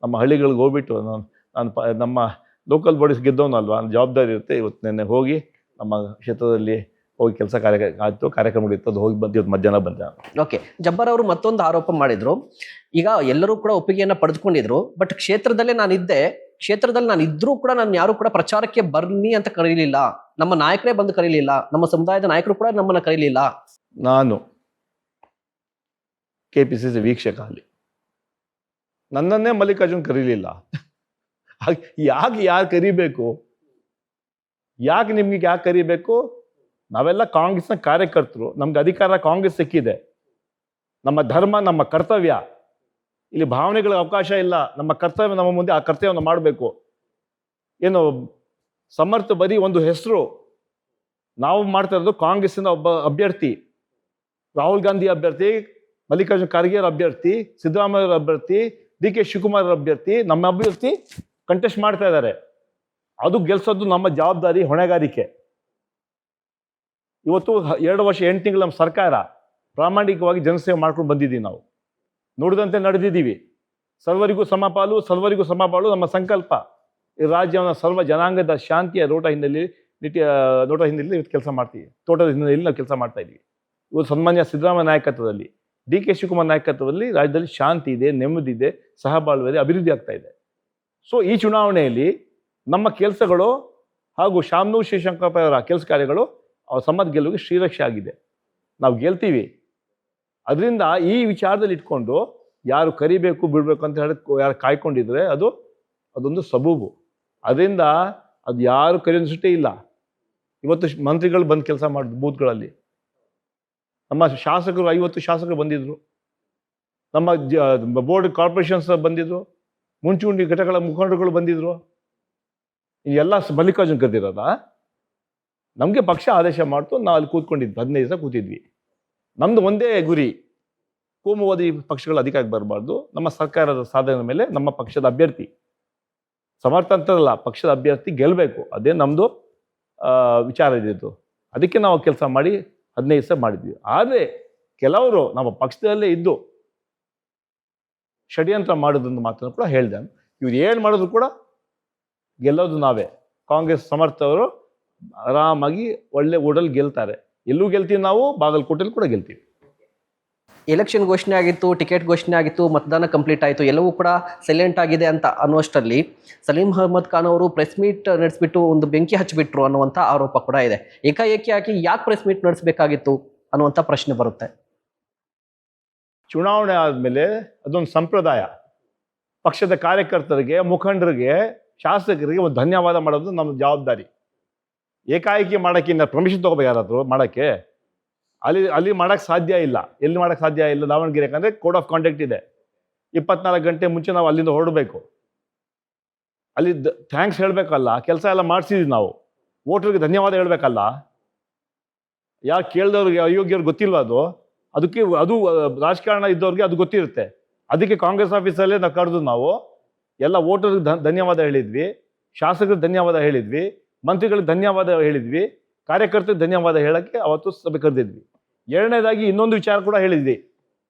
ನಮ್ಮ ಹಳ್ಳಿಗಳಿಗೆ ಹೋಗ್ಬಿಟ್ಟು, ನಾನು ನಮ್ಮ ಲೋಕಲ್ ಬಾಡೀಸ್ ಗೆದ್ದವನಲ್ವಾ, ಜವಾಬ್ದಾರಿ ಇರುತ್ತೆ. ಇವತ್ತು ನೆನ್ನೆ ಹೋಗಿ ನಮ್ಮ ಕ್ಷೇತ್ರದಲ್ಲಿ ಹೋಗಿ ಕೆಲಸ ಕಾರ್ಯಕ್ರಮ ಇತ್ತು, ಅದು ಹೋಗಿ ಬಂದು ಮಧ್ಯಾಹ್ನ ಬಂದೆ. ಓಕೆ, ಜಬ್ಬಾರ್ ಅವರು ಮತ್ತೊಂದು ಆರೋಪ ಮಾಡಿದ್ರು. ಈಗ ಎಲ್ಲರೂ ಕೂಡ ಒಪ್ಪಿಗೆಯನ್ನ ಪಡೆದುಕೊಂಡಿದ್ರು, ಬಟ್ ಕ್ಷೇತ್ರದಲ್ಲಿ ನಾನು ಇದ್ರೂ ಕೂಡ ನಾನು ಯಾರು ಕೂಡ ಪ್ರಚಾರಕ್ಕೆ ಬರ್ನಿ ಅಂತ ಕರೀಲಿಲ್ಲ, ನಮ್ಮ ನಾಯಕರೇ ಬಂದು ಕರೀಲಿಲ್ಲ, ನಮ್ಮ ಸಮುದಾಯದ ನಾಯಕರು ಕೂಡ ನಮ್ಮನ್ನ ಕರೀಲಿಲ್ಲ. ನಾನು KPCC ವೀಕ್ಷಕ, ಅಲ್ಲಿ ನನ್ನನ್ನೇ ಮಲ್ಲಿಕಾರ್ಜುನ್ ಕರೀಲಿಲ್ಲ. ಯಾರು ಕರಿಬೇಕು? ನಿಮ್ಗೆ ಯಾಕೆ ಕರಿಬೇಕು? ನಾವೆಲ್ಲ ಕಾಂಗ್ರೆಸ್ನ ಕಾರ್ಯಕರ್ತರು, ನಮ್ಗೆ ಅಧಿಕಾರ ಕಾಂಗ್ರೆಸ್ ಸಿಕ್ಕಿದೆ. ನಮ್ಮ ಧರ್ಮ, ನಮ್ಮ ಕರ್ತವ್ಯ, ಇಲ್ಲಿ ಭಾವನೆಗಳಿಗೆ ಅವಕಾಶ ಇಲ್ಲ. ನಮ್ಮ ಕರ್ತವ್ಯ ನಮ್ಮ ಮುಂದೆ, ಆ ಕರ್ತವ್ಯವನ್ನು ಮಾಡಬೇಕು. ಏನು ಸಮರ್ಥ ಬರೀ ಒಂದು ಹೆಸರು. ನಾವು ಮಾಡ್ತಾ ಇರೋದು ಕಾಂಗ್ರೆಸ್ಸಿನ ಒಬ್ಬ ಅಭ್ಯರ್ಥಿ, ರಾಹುಲ್ ಗಾಂಧಿ ಅಭ್ಯರ್ಥಿ, ಮಲ್ಲಿಕಾರ್ಜುನ್ ಖರ್ಗೆ ಅವರ ಅಭ್ಯರ್ಥಿ, ಸಿದ್ದರಾಮಯ್ಯ ಅವರ ಅಭ್ಯರ್ಥಿ, DK ಶಿವಕುಮಾರ್ ಅವರ ಅಭ್ಯರ್ಥಿ, ನಮ್ಮ ಅಭ್ಯರ್ಥಿ ಕಂಟೆಸ್ಟ್ ಮಾಡ್ತಾ ಇದ್ದಾರೆ. ಅದು ಗೆಲ್ಸೋದು ನಮ್ಮ ಜವಾಬ್ದಾರಿ, ಹೊಣೆಗಾರಿಕೆ. ಇವತ್ತು 2 ವರ್ಷ 8 ತಿಂಗಳು ನಮ್ಮ ಸರ್ಕಾರ ಪ್ರಾಮಾಣಿಕವಾಗಿ ಜನಸೇವೆ ಮಾಡ್ಕೊಂಡು ಬಂದಿದ್ದೀವಿ. ನಾವು ನೋಡಿದಂತೆ ನಡೆದಿದ್ದೀವಿ. ಸರ್ವರಿಗೂ ಸಮಪಾಲು, ಸರ್ವರಿಗೂ ಸಮಬಾಳು ನಮ್ಮ ಸಂಕಲ್ಪ. ಈ ರಾಜ್ಯವನ್ನು ಸರ್ವ ಜನಾಂಗದ ಶಾಂತಿಯ ನೋಟ ಹಿನ್ನೆಲೆಯಲ್ಲಿ ಇವತ್ತು ಕೆಲಸ ಮಾಡ್ತೀವಿ. ತೋಟದ ಹಿನ್ನೆಲೆಯಲ್ಲಿ ನಾವು ಕೆಲಸ ಮಾಡ್ತಾ ಇದ್ದೀವಿ. ಇವತ್ತು ಸನ್ಮಾನ್ಯ ಸಿದ್ದರಾಮಯ್ಯ ನಾಯಕತ್ವದಲ್ಲಿ, DK ಶಿವಕುಮಾರ್ ನಾಯಕತ್ವದಲ್ಲಿ ರಾಜ್ಯದಲ್ಲಿ ಶಾಂತಿ ಇದೆ, ನೆಮ್ಮದಿ ಇದೆ, ಸಹಬಾಳ್ವೆ, ಅಭಿವೃದ್ಧಿ ಆಗ್ತಾ ಇದೆ. ಸೊ ಈ ಚುನಾವಣೆಯಲ್ಲಿ ನಮ್ಮ ಕೆಲಸಗಳು ಹಾಗೂ ಶಾಮನೂರು ಶಿವಶಂಕರಪ್ಪ ಅವರ ಕೆಲಸ ಕಾರ್ಯಗಳು ಅವ್ರ ಸಮ್ಮತ ಗೆಲುವಿಗೆ ಶ್ರೀರಕ್ಷೆ ಆಗಿದೆ. ನಾವು ಗೆಲ್ತೀವಿ. ಅದರಿಂದ ಈ ವಿಚಾರದಲ್ಲಿ ಇಟ್ಕೊಂಡು ಯಾರು ಕರಿಬೇಕು ಬಿಡಬೇಕು ಅಂತ ಹೇಳಿ ಯಾರು ಕಾಯ್ಕೊಂಡಿದ್ರೆ ಅದೊಂದು ಸಬೂಬು. ಅದರಿಂದ ಅದು ಯಾರು ಕರೆಯನ್ಸುತ್ತೇ ಇಲ್ಲ. ಇವತ್ತು ಮಂತ್ರಿಗಳು ಬಂದು ಕೆಲಸ ಮಾಡಿದ್ರು ಬೂತ್ಗಳಲ್ಲಿ. ನಮ್ಮ ಶಾಸಕರು 50 ಶಾಸಕರು ಬಂದಿದ್ರು. ನಮ್ಮ ಬೋರ್ಡ್ ಕಾರ್ಪೊರೇಷನ್ಸ್ ಬಂದಿದ್ರು. ಮುಂಚೂಣಿ ಘಟಕಗಳ ಮುಖಂಡರುಗಳು ಬಂದಿದ್ರು. ಎಲ್ಲ ಮಲ್ಲಿಕಾರ್ಜುನ್ ಕರೆದಿರೋದ? ನಮಗೆ ಪಕ್ಷ ಆದೇಶ ಮಾಡ್ತು, ನಾವು ಅಲ್ಲಿ ಕೂತ್ಕೊಂಡಿದ್ವಿ. 15 ದಿವಸ ಕೂತಿದ್ವಿ. ನಮ್ದು ಒಂದೇ ಗುರಿ, ಕೋಮುವಾದಿ ಪಕ್ಷಗಳ ಅಧಿಕಾರಕ್ಕೆ ಬರಬಾರ್ದು. ನಮ್ಮ ಸರ್ಕಾರದ ಸಾಧನೆ ಮೇಲೆ ನಮ್ಮ ಪಕ್ಷದ ಅಭ್ಯರ್ಥಿ ಸಮರ್ಥ ಅಂತಲ್ಲ, ಪಕ್ಷದ ಅಭ್ಯರ್ಥಿ ಗೆಲ್ಲಬೇಕು. ಅದೇ ನಮ್ಮದು ವಿಚಾರ ಇದ್ದಿದ್ದು. ಅದಕ್ಕೆ ನಾವು ಕೆಲಸ ಮಾಡಿ 15 ದಿವಸ ಮಾಡಿದ್ವಿ. ಆದರೆ ಕೆಲವರು ನಮ್ಮ ಪಕ್ಷದಲ್ಲೇ ಇದ್ದು ಷಡ್ಯಂತ್ರ ಮಾಡೋದನ್ನು ಮಾತನ್ನು ಕೂಡ ಹೇಳಿದೆ. ಇವ್ರು ಏನು ಮಾಡಿದ್ರು ಕೂಡ ಗೆಲ್ಲೋದು ನಾವೇ. ಕಾಂಗ್ರೆಸ್ ಸಮರ್ಥವರು ಆರಾಮಾಗಿ ಒಳ್ಳೆ ಓಡಲ್ಲಿ ಗೆಲ್ತಾರೆ. ಎಲ್ಲೂ ಗೆಲ್ತೀವಿ ನಾವು, ಬಾಗಲಕೋಟೆಯಲ್ಲಿ ಕೂಡ ಗೆಲ್ತೀವಿ. ಎಲೆಕ್ಷನ್ ಘೋಷಣೆ ಆಗಿತ್ತು, ಟಿಕೆಟ್ ಘೋಷಣೆ ಆಗಿತ್ತು, ಮತದಾನ ಕಂಪ್ಲೀಟ್ ಆಯಿತು, ಎಲ್ಲವೂ ಕೂಡ ಸೈಲೆಂಟ್ ಆಗಿದೆ ಅಂತ ಅನ್ನುವಷ್ಟರಲ್ಲಿ ಸಲೀಂ ಅಹ್ಮದ್ ಖಾನ್ ಅವರು ಪ್ರೆಸ್ ಮೀಟ್ ನಡೆಸಿಬಿಟ್ಟು ಒಂದು ಬೆಂಕಿ ಹಚ್ಚಿಬಿಟ್ರು ಅನ್ನುವಂಥ ಆರೋಪ ಕೂಡ ಇದೆ. ಏಕಾಏಕಿಯಾಗಿ ಯಾಕೆ ಪ್ರೆಸ್ ಮೀಟ್ ನಡೆಸಬೇಕಾಗಿತ್ತು ಅನ್ನುವಂಥ ಪ್ರಶ್ನೆ ಬರುತ್ತೆ. ಚುನಾವಣೆ ಆದಮೇಲೆ ಅದೊಂದು ಸಂಪ್ರದಾಯ. ಪಕ್ಷದ ಕಾರ್ಯಕರ್ತರಿಗೆ, ಮುಖಂಡರಿಗೆ, ಶಾಸಕರಿಗೆ ಒಂದು ಧನ್ಯವಾದ ಮಾಡೋದು ನಮ್ಮ ಜವಾಬ್ದಾರಿ. ಏಕಾಏಕಿ ಮಾಡೋಕ್ಕೆ ಇನ್ನು ಪರ್ಮಿಷನ್ ತೊಗೋಬೇಕು ಯಾರಾದರೂ ಮಾಡೋಕ್ಕೆ? ಅಲ್ಲಿ ಮಾಡೋಕ್ಕೆ ಸಾಧ್ಯ ಇಲ್ಲ. ಎಲ್ಲಿ ಮಾಡೋಕ್ಕೆ ಸಾಧ್ಯ ಇಲ್ಲ? ದಾವಣಗೆರೆ, ಯಾಕಂದರೆ ಕೋಡ್ ಆಫ್ ಕಾಂಡಕ್ಟ್ ಇದೆ. 24 ಗಂಟೆ ಮುಂಚೆ ನಾವು ಅಲ್ಲಿಂದ ಹೊರಡಬೇಕು. ಅಲ್ಲಿ ಥ್ಯಾಂಕ್ಸ್ ಹೇಳಬೇಕಲ್ಲ, ಕೆಲಸ ಎಲ್ಲ ಮಾಡಿಸಿದ್ವಿ ನಾವು. ವೋಟರ್ಗೆ ಧನ್ಯವಾದ ಹೇಳಬೇಕಲ್ಲ. ಯಾರು ಕೇಳಿದವ್ರಿಗೆ, ಅಯೋಗ್ಯವ್ರಿಗೆ ಗೊತ್ತಿಲ್ವ ಅದು ರಾಜಕಾರಣ ಇದ್ದವ್ರಿಗೆ ಅದು ಗೊತ್ತಿರುತ್ತೆ. ಅದಕ್ಕೆ ಕಾಂಗ್ರೆಸ್ ಆಫೀಸಲ್ಲೇ ನಾವು ಕರೆದು ನಾವು ಎಲ್ಲ ವೋಟರ್ಗೆ ಧನ್ಯವಾದ ಹೇಳಿದ್ವಿ. ಶಾಸಕರಿಗೆ ಧನ್ಯವಾದ ಹೇಳಿದ್ವಿ, ಮಂತ್ರಿಗಳಿಗೆ ಧನ್ಯವಾದ ಹೇಳಿದ್ವಿ, ಕಾರ್ಯಕರ್ತರಿಗೆ ಧನ್ಯವಾದ ಹೇಳಕ್ಕೆ ಅವತ್ತು ಸಭೆ ಕರೆದಿದ್ವಿ. ಎರಡನೇದಾಗಿ ಇನ್ನೊಂದು ವಿಚಾರ ಕೂಡ ಹೇಳಿದ್ವಿ.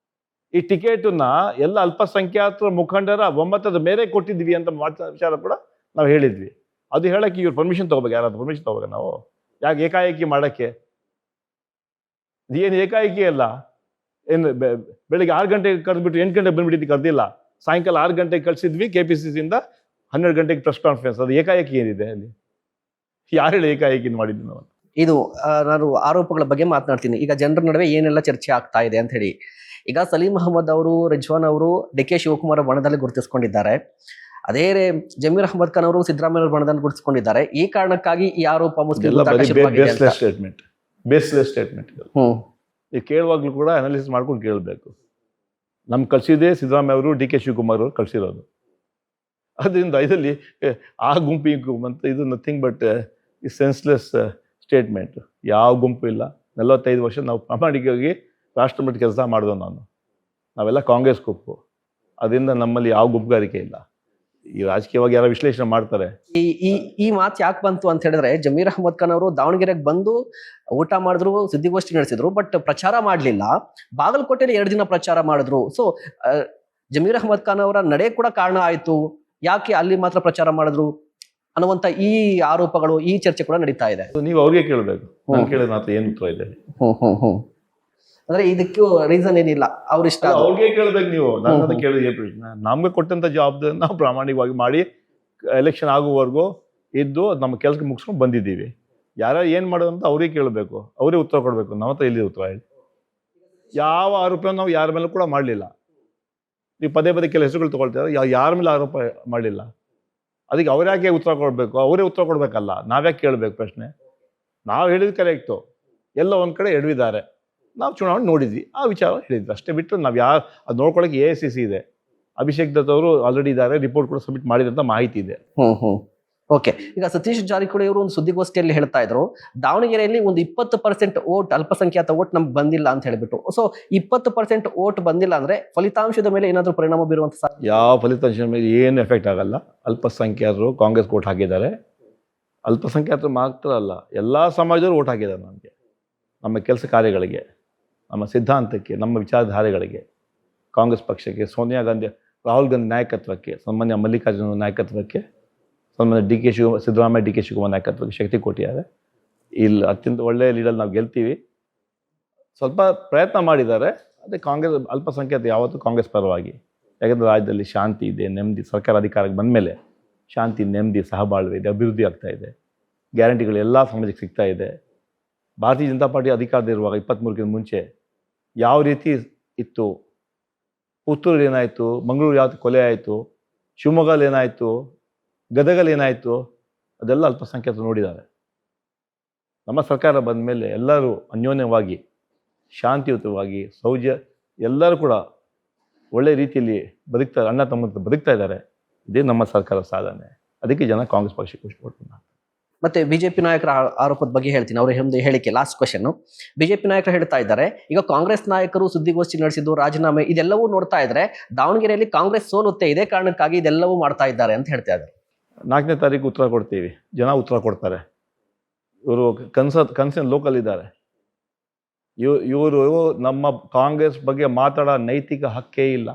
ಈ ಟಿಕೆಟನ್ನ ಎಲ್ಲ ಅಲ್ಪಸಂಖ್ಯಾತರ ಮುಖಂಡರ ಒಮ್ಮತದ ಮೇರೆ ಕೊಟ್ಟಿದ್ವಿ ಅಂತ ವಿಚಾರ ಕೂಡ ನಾವು ಹೇಳಿದ್ವಿ. ಅದು ಹೇಳಕ್ಕೆ ಇವ್ರು ಪರ್ಮಿಷನ್ ತಗೋಬೇಕು, ಯಾರಾದ್ರೂ ಪರ್ಮಿಷನ್ ತಗೋಬೇಕು ನಾವು? ಯಾಕೆ ಏಕಾಏಕಿ ಮಾಡಕ್ಕೆ? ಏನು ಏಕಾಏಕಿ ಅಲ್ಲ. ಏನು ಬೆಳಿಗ್ಗೆ 6 ಗಂಟೆಗೆ ಕರೆದ್ಬಿಟ್ಟು 8 ಗಂಟೆಗೆ ಬಂದ್ಬಿಟ್ಟಿದ್ದು ಕರೆದಿಲ್ಲ. ಸಾಯಂಕಾಲ 6 ಗಂಟೆಗೆ ಕಳಿಸಿದ್ವಿ KPCCಯಿಂದ 12 ಗಂಟೆಗೆ ಪ್ರೆಸ್ ಕಾನ್ಫರೆನ್ಸ್. ಅದು ಏಕಾಏಕಿ ಏನಿದೆ ಅಲ್ಲಿ? ಯಾರು ಹೇಳಿ ಏಕಾಏಕಿ ಮಾಡಿದ್ವಿ ನಾವು? ಇದು ನಾನು ಆರೋಪಗಳ ಬಗ್ಗೆ ಮಾತನಾಡ್ತೀನಿ. ಈಗ ಜನರ ನಡುವೆ ಏನೆಲ್ಲ ಚರ್ಚೆ ಆಗ್ತಾ ಇದೆ ಅಂತ ಹೇಳಿ. ಈಗ ಸಲೀಂ ಅಹಮದ್ ಅವರು, ರಿಜ್ವಾನ್ ಅವರು DK ಶಿವಕುಮಾರ್ ಬಣದಲ್ಲಿ ಗುರುತಿಸಿಕೊಂಡಿದ್ದಾರೆ. ಅದೇ ಜಮೀರ್ ಅಹಮದ್ ಖಾನ್ ಅವರು ಸಿದ್ದರಾಮಯ್ಯ ಬಣದಲ್ಲಿ ಗುರುತಿಸಿಕೊಂಡಿದ್ದಾರೆ. ಈ ಕಾರಣಕ್ಕಾಗಿ ಈ ಆರೋಪ ಬೇಸ್ಲೆಸ್ ಸ್ಟೇಟ್ಮೆಂಟ್. ಈ ಕೇಳುವಾಗ್ಲೂ ಕೂಡ ಅನಾಲಿಸಿಸ್ ಮಾಡ್ಕೊಂಡು ಕೇಳಬೇಕು. ನಮ್ಗೆ ಕಳಿಸಿದೆ ಸಿದ್ದರಾಮಯ್ಯ ಅವರು, DK ಶಿವಕುಮಾರ್ ಅವರು ಕಳಿಸಿರೋದು. ಅದರಿಂದ ಇದರಲ್ಲಿ ಆ ಗುಂಪು ಈ ಗುಂಪು ಅಂತ ಇದು ನಥಿಂಗ್ ಬಟ್ ಈ ಸೆನ್ಸ್ಲೆಸ್ ಸ್ಟೇಟ್ಮೆಂಟ್. ಯಾವ ಗುಂಪು ಇಲ್ಲ. 45 ವರ್ಷ ನಾವು ಪ್ರಾಮಾಣಿಕವಾಗಿ ರಾಷ್ಟ್ರಮಟ್ಟ ಕೆಲಸ ಮಾಡಿದೋ ನಾವೆಲ್ಲ ಕಾಂಗ್ರೆಸ್ ಗುಂಪು. ಅದರಿಂದ ನಮ್ಮಲ್ಲಿ ಯಾವ ಗುಂಪುಗಾರಿಕೆ ಇಲ್ಲ. ಈ ರಾಜಕೀಯವಾಗಿ ಯಾರೋ ವಿಶ್ಲೇಷಣೆ ಮಾಡ್ತಾರೆ. ಈ ಮಾತು ಯಾಕೆ ಬಂತು ಅಂತ ಹೇಳಿದ್ರೆ, ಜಮೀರ್ ಅಹಮದ್ ಖಾನ್ ಅವರು ದಾವಣಗೆರೆಗೆ ಬಂದು ಊಟ ಮಾಡಿದ್ರು, ಸುದ್ದಿಗೋಷ್ಠಿ ನಡೆಸಿದ್ರು, ಬಟ್ ಪ್ರಚಾರ ಮಾಡಲಿಲ್ಲ. ಬಾಗಲಕೋಟೆಯಲ್ಲಿ 2 ದಿನ ಪ್ರಚಾರ ಮಾಡಿದ್ರು. ಸೊ ಜಮೀರ್ ಅಹಮದ್ ಖಾನ್ ಅವರ ನಡೆ ಕೂಡ ಕಾರಣ ಆಯ್ತು, ಯಾಕೆ ಅಲ್ಲಿ ಮಾತ್ರ ಪ್ರಚಾರ ಮಾಡಿದ್ರು ಅನ್ನುವಂತ ಈ ಆರೋಪಗಳು, ಈ ಚರ್ಚೆ ಕೂಡ ನಡೀತಾ ಇದೆ. ನೀವು ಅವ್ರಿಗೆ ಕೇಳಬೇಕು, ನಾನು ಕೇಳಿದ ಮಾತ್ರ ಏನು ಉತ್ತರ ಇದೆ? ಅಂದ್ರೆ ಇದಕ್ಕೂ ರೀಸನ್ ಏನಿಲ್ಲ, ಅವ್ರ ಇಷ್ಟ. ಅವ್ರಿಗೆ ಕೇಳ್ಬೇಕು ನೀವು, ನನ್ನ ಕೇಳಿದ ಪ್ರಶ್ನೆ. ನಮ್ಗೆ ಕೊಟ್ಟಂತ ಜವಾಬ್ದಾರಿ ನಾವು ಪ್ರಾಮಾಣಿಕವಾಗಿ ಮಾಡಿ ಎಲೆಕ್ಷನ್ ಆಗುವವರೆಗೂ ಇದ್ದು ನಮ್ಮ ಕೆಲಸಕ್ಕೆ ಮುಗಿಸ್ಕೊಂಡು ಬಂದಿದ್ದೀವಿ. ಯಾರು ಏನು ಮಾಡೋದು ಅಂತ ಅವ್ರಿಗೆ ಕೇಳಬೇಕು, ಅವರೇ ಉತ್ತರ ಕೊಡಬೇಕು. ನಮ್ಮ ಹತ್ರ ಇಲ್ಲಿ ಉತ್ತರ ಹೇಳಿ. ಯಾವ ಆರೋಪ ನಾವು ಯಾರ ಮೇಲೂ ಕೂಡ ಮಾಡಲಿಲ್ಲ. ನೀವು ಪದೇ ಪದೇ ಕೆಲ ಹೆಸರುಗಳು ತಗೊಳ್ತಾರೆ, ಯಾರ ಮೇಲೆ ಆರೋಪ ಮಾಡಲಿಲ್ಲ. ಅದಕ್ಕೆ ಅವ್ರ್ಯಾಕೆ ಉತ್ತರ ಕೊಡಬೇಕು? ಅವರೇ ಉತ್ತರ ಕೊಡಬೇಕಲ್ಲ, ನಾವ್ಯಾಕೆ ಕೇಳಬೇಕು ಪ್ರಶ್ನೆ? ನಾವು ಹೇಳಿದ ಕರೆಕ್ಟು, ಎಲ್ಲ ಒಂದು ಕಡೆ ಎಡವಿದ್ದಾರೆ. ನಾವು ಚುನಾವಣೆ ನೋಡಿದ್ವಿ, ಆ ವಿಚಾರ ಹೇಳಿದ್ವಿ ಅಷ್ಟೇ. ಬಿಟ್ಟು ನಾವು ಅದು ನೋಡ್ಕೊಳ್ಳೋಕೆ AICC ಇದೆ, ಅಭಿಷೇಕ್ ದತ್ ಅವರು ಆಲ್ರೆಡಿ ಇದ್ದಾರೆ, ರಿಪೋರ್ಟ್ ಕೂಡ ಸಬ್ಮಿಟ್ ಮಾಡಿದಂತ ಮಾಹಿತಿ ಇದೆ. ಓಕೆ. ಈಗ ಸತೀಶ್ ಜಾರಕಿಹೊಳಿ ಅವರು ಒಂದು ಸುದ್ದಿಗೋಷ್ಠಿಯಲ್ಲಿ ಹೇಳ್ತಾ ಇದ್ರು, ದಾವಣಗೆರೆಯಲ್ಲಿ ಒಂದು 20% ಓಟ್, ಅಲ್ಪಸಂಖ್ಯಾತ ಓಟ್ ನಮ್ಗೆ ಬಂದಿಲ್ಲ ಅಂತ ಹೇಳ್ಬಿಟ್ಟು. ಸೊ 20% ಓಟ್ ಬಂದಿಲ್ಲ ಅಂದ್ರೆ ಫಲಿತಾಂಶದ ಮೇಲೆ ಏನಾದ್ರೂ ಪರಿಣಾಮ ಬೀರುವಂತ? ಯಾವ ಫಲಿತಾಂಶದ ಮೇಲೆ ಏನು ಎಫೆಕ್ಟ್ ಆಗಲ್ಲ. ಅಲ್ಪಸಂಖ್ಯಾತರು ಕಾಂಗ್ರೆಸ್ ಓಟ್ ಹಾಕಿದ್ದಾರೆ. ಅಲ್ಪಸಂಖ್ಯಾತರು ಮಾತ್ರ ಅಲ್ಲ, ಎಲ್ಲ ಸಮಾಜದವರು ಓಟ್ ಹಾಕಿದ್ದಾರೆ ನಮಗೆ, ನಮ್ಮ ಕೆಲಸ ಕಾರ್ಯಗಳಿಗೆ, ನಮ್ಮ ಸಿದ್ಧಾಂತಕ್ಕೆ, ನಮ್ಮ ವಿಚಾರಧಾರೆಗಳಿಗೆ, ಕಾಂಗ್ರೆಸ್ ಪಕ್ಷಕ್ಕೆ, ಸೋನಿಯಾ ಗಾಂಧಿ, ರಾಹುಲ್ ಗಾಂಧಿ ನಾಯಕತ್ವಕ್ಕೆ, ಸಾಮಾನ್ಯ ಮಲ್ಲಿಕಾರ್ಜುನ ನಾಯಕತ್ವಕ್ಕೆ, ಸಾಮಾನ್ಯ ಸಿದ್ದರಾಮಯ್ಯ DK ಶಿವಕುಮಾರ್ ನಾಯಕತ್ವಕ್ಕೆ ಶಕ್ತಿ ಕೊಟ್ಟಿದ್ದಾರೆ. ಇಲ್ಲಿ ಅತ್ಯಂತ ಒಳ್ಳೆಯ ಲೀಡರ್ ನಾವು ಗೆಲ್ತೀವಿ. ಸ್ವಲ್ಪ ಪ್ರಯತ್ನ ಮಾಡಿದ್ದಾರೆ. ಅದೇ ಕಾಂಗ್ರೆಸ್ ಅಲ್ಪಸಂಖ್ಯಾತ ಯಾವತ್ತೂ ಕಾಂಗ್ರೆಸ್ ಪರವಾಗಿ. ಯಾಕಂದರೆ ರಾಜ್ಯದಲ್ಲಿ ಶಾಂತಿ ಇದೆ, ನೆಮ್ಮದಿ. ಸರ್ಕಾರ ಅಧಿಕಾರಕ್ಕೆ ಬಂದ ಮೇಲೆ ಶಾಂತಿ, ನೆಮ್ಮದಿ, ಸಹಬಾಳ್ವೆ ಇದೆ, ಅಭಿವೃದ್ಧಿ ಆಗ್ತಾ ಇದೆ, ಗ್ಯಾರಂಟಿಗಳು ಎಲ್ಲ ಸಮಾಜಕ್ಕೆ ಸಿಗ್ತಾ ಇದೆ. ಭಾರತೀಯ ಜನತಾ ಪಾರ್ಟಿ ಅಧಿಕಾರದಲ್ಲಿರುವಾಗ 23ಕ್ಕಿಂತ ಮುಂಚೆ ಯಾವ ರೀತಿ ಇತ್ತು, ಪುತ್ತೂರಲ್ಲಿ ಏನಾಯಿತು, ಮಂಗಳೂರು ಯಾವ ಕೊಲೆ ಆಯಿತು, ಶಿವಮೊಗ್ಗದಲ್ಲಿ ಏನಾಯಿತು, ಗದಗಲ್ಲಿ ಏನಾಯಿತು, ಅದೆಲ್ಲ ಅಲ್ಪಸಂಖ್ಯಾತರು ನೋಡಿದ್ದಾರೆ. ನಮ್ಮ ಸರ್ಕಾರ ಬಂದ ಮೇಲೆ ಎಲ್ಲರೂ ಅನ್ಯೋನ್ಯವಾಗಿ, ಶಾಂತಿಯುತವಾಗಿ, ಎಲ್ಲರೂ ಕೂಡ ಒಳ್ಳೆ ರೀತಿಯಲ್ಲಿ ಬದುಕ್ತಾರೆ, ಅಣ್ಣ ತಮ್ಮ ಬದುಕ್ತಾ ಇದ್ದಾರೆ. ಇದೇ ನಮ್ಮ ಸರ್ಕಾರ ಸಾಧನೆ. ಅದಕ್ಕೆ ಜನ ಕಾಂಗ್ರೆಸ್ ಪಕ್ಷಕ್ಕೆ ಇಷ್ಟಪಡ್ತಾರೆ. ಮತ್ತೆ ಬಿಜೆಪಿ ನಾಯಕರ ಆರೋಪದ ಬಗ್ಗೆ ಹೇಳ್ತೀನಿ. ಅವ್ರ ಒಂದು ಹೇಳಿಕೆ, ಲಾಸ್ಟ್ ಕ್ವೆಶ್ಚನ್. ಬಿಜೆಪಿ ನಾಯಕರು ಹೇಳ್ತಾ ಇದ್ದಾರೆ, ಈಗ ಕಾಂಗ್ರೆಸ್ ನಾಯಕರು ಸುದ್ದಿಗೋಷ್ಠಿ ನಡೆಸಿದ್ದು, ರಾಜೀನಾಮೆ, ಇದೆಲ್ಲವೂ ನೋಡ್ತಾ ಇದ್ರೆ ದಾವಣಗೆರೆಯಲ್ಲಿ ಕಾಂಗ್ರೆಸ್ ಸೋಲುತ್ತೆ, ಇದೇ ಕಾರಣಕ್ಕಾಗಿ ಇದೆಲ್ಲವೂ ಮಾಡ್ತಾ ಇದ್ದಾರೆ ಅಂತ ಹೇಳ್ತಾ ಇದ್ದಾರೆ. 4ನೇ ತಾರೀಕು ಉತ್ತರ ಕೊಡ್ತೀವಿ, ಜನ ಉತ್ತರ ಕೊಡ್ತಾರೆ. ಇವರು ಕನ್ಸರ್ನ್ ಲೋಕಲ್ ಇದ್ದಾರೆ. ಇವರು ನಮ್ಮ ಕಾಂಗ್ರೆಸ್ ಬಗ್ಗೆ ಮಾತಾಡೋ ನೈತಿಕ ಹಕ್ಕೇ ಇಲ್ಲ.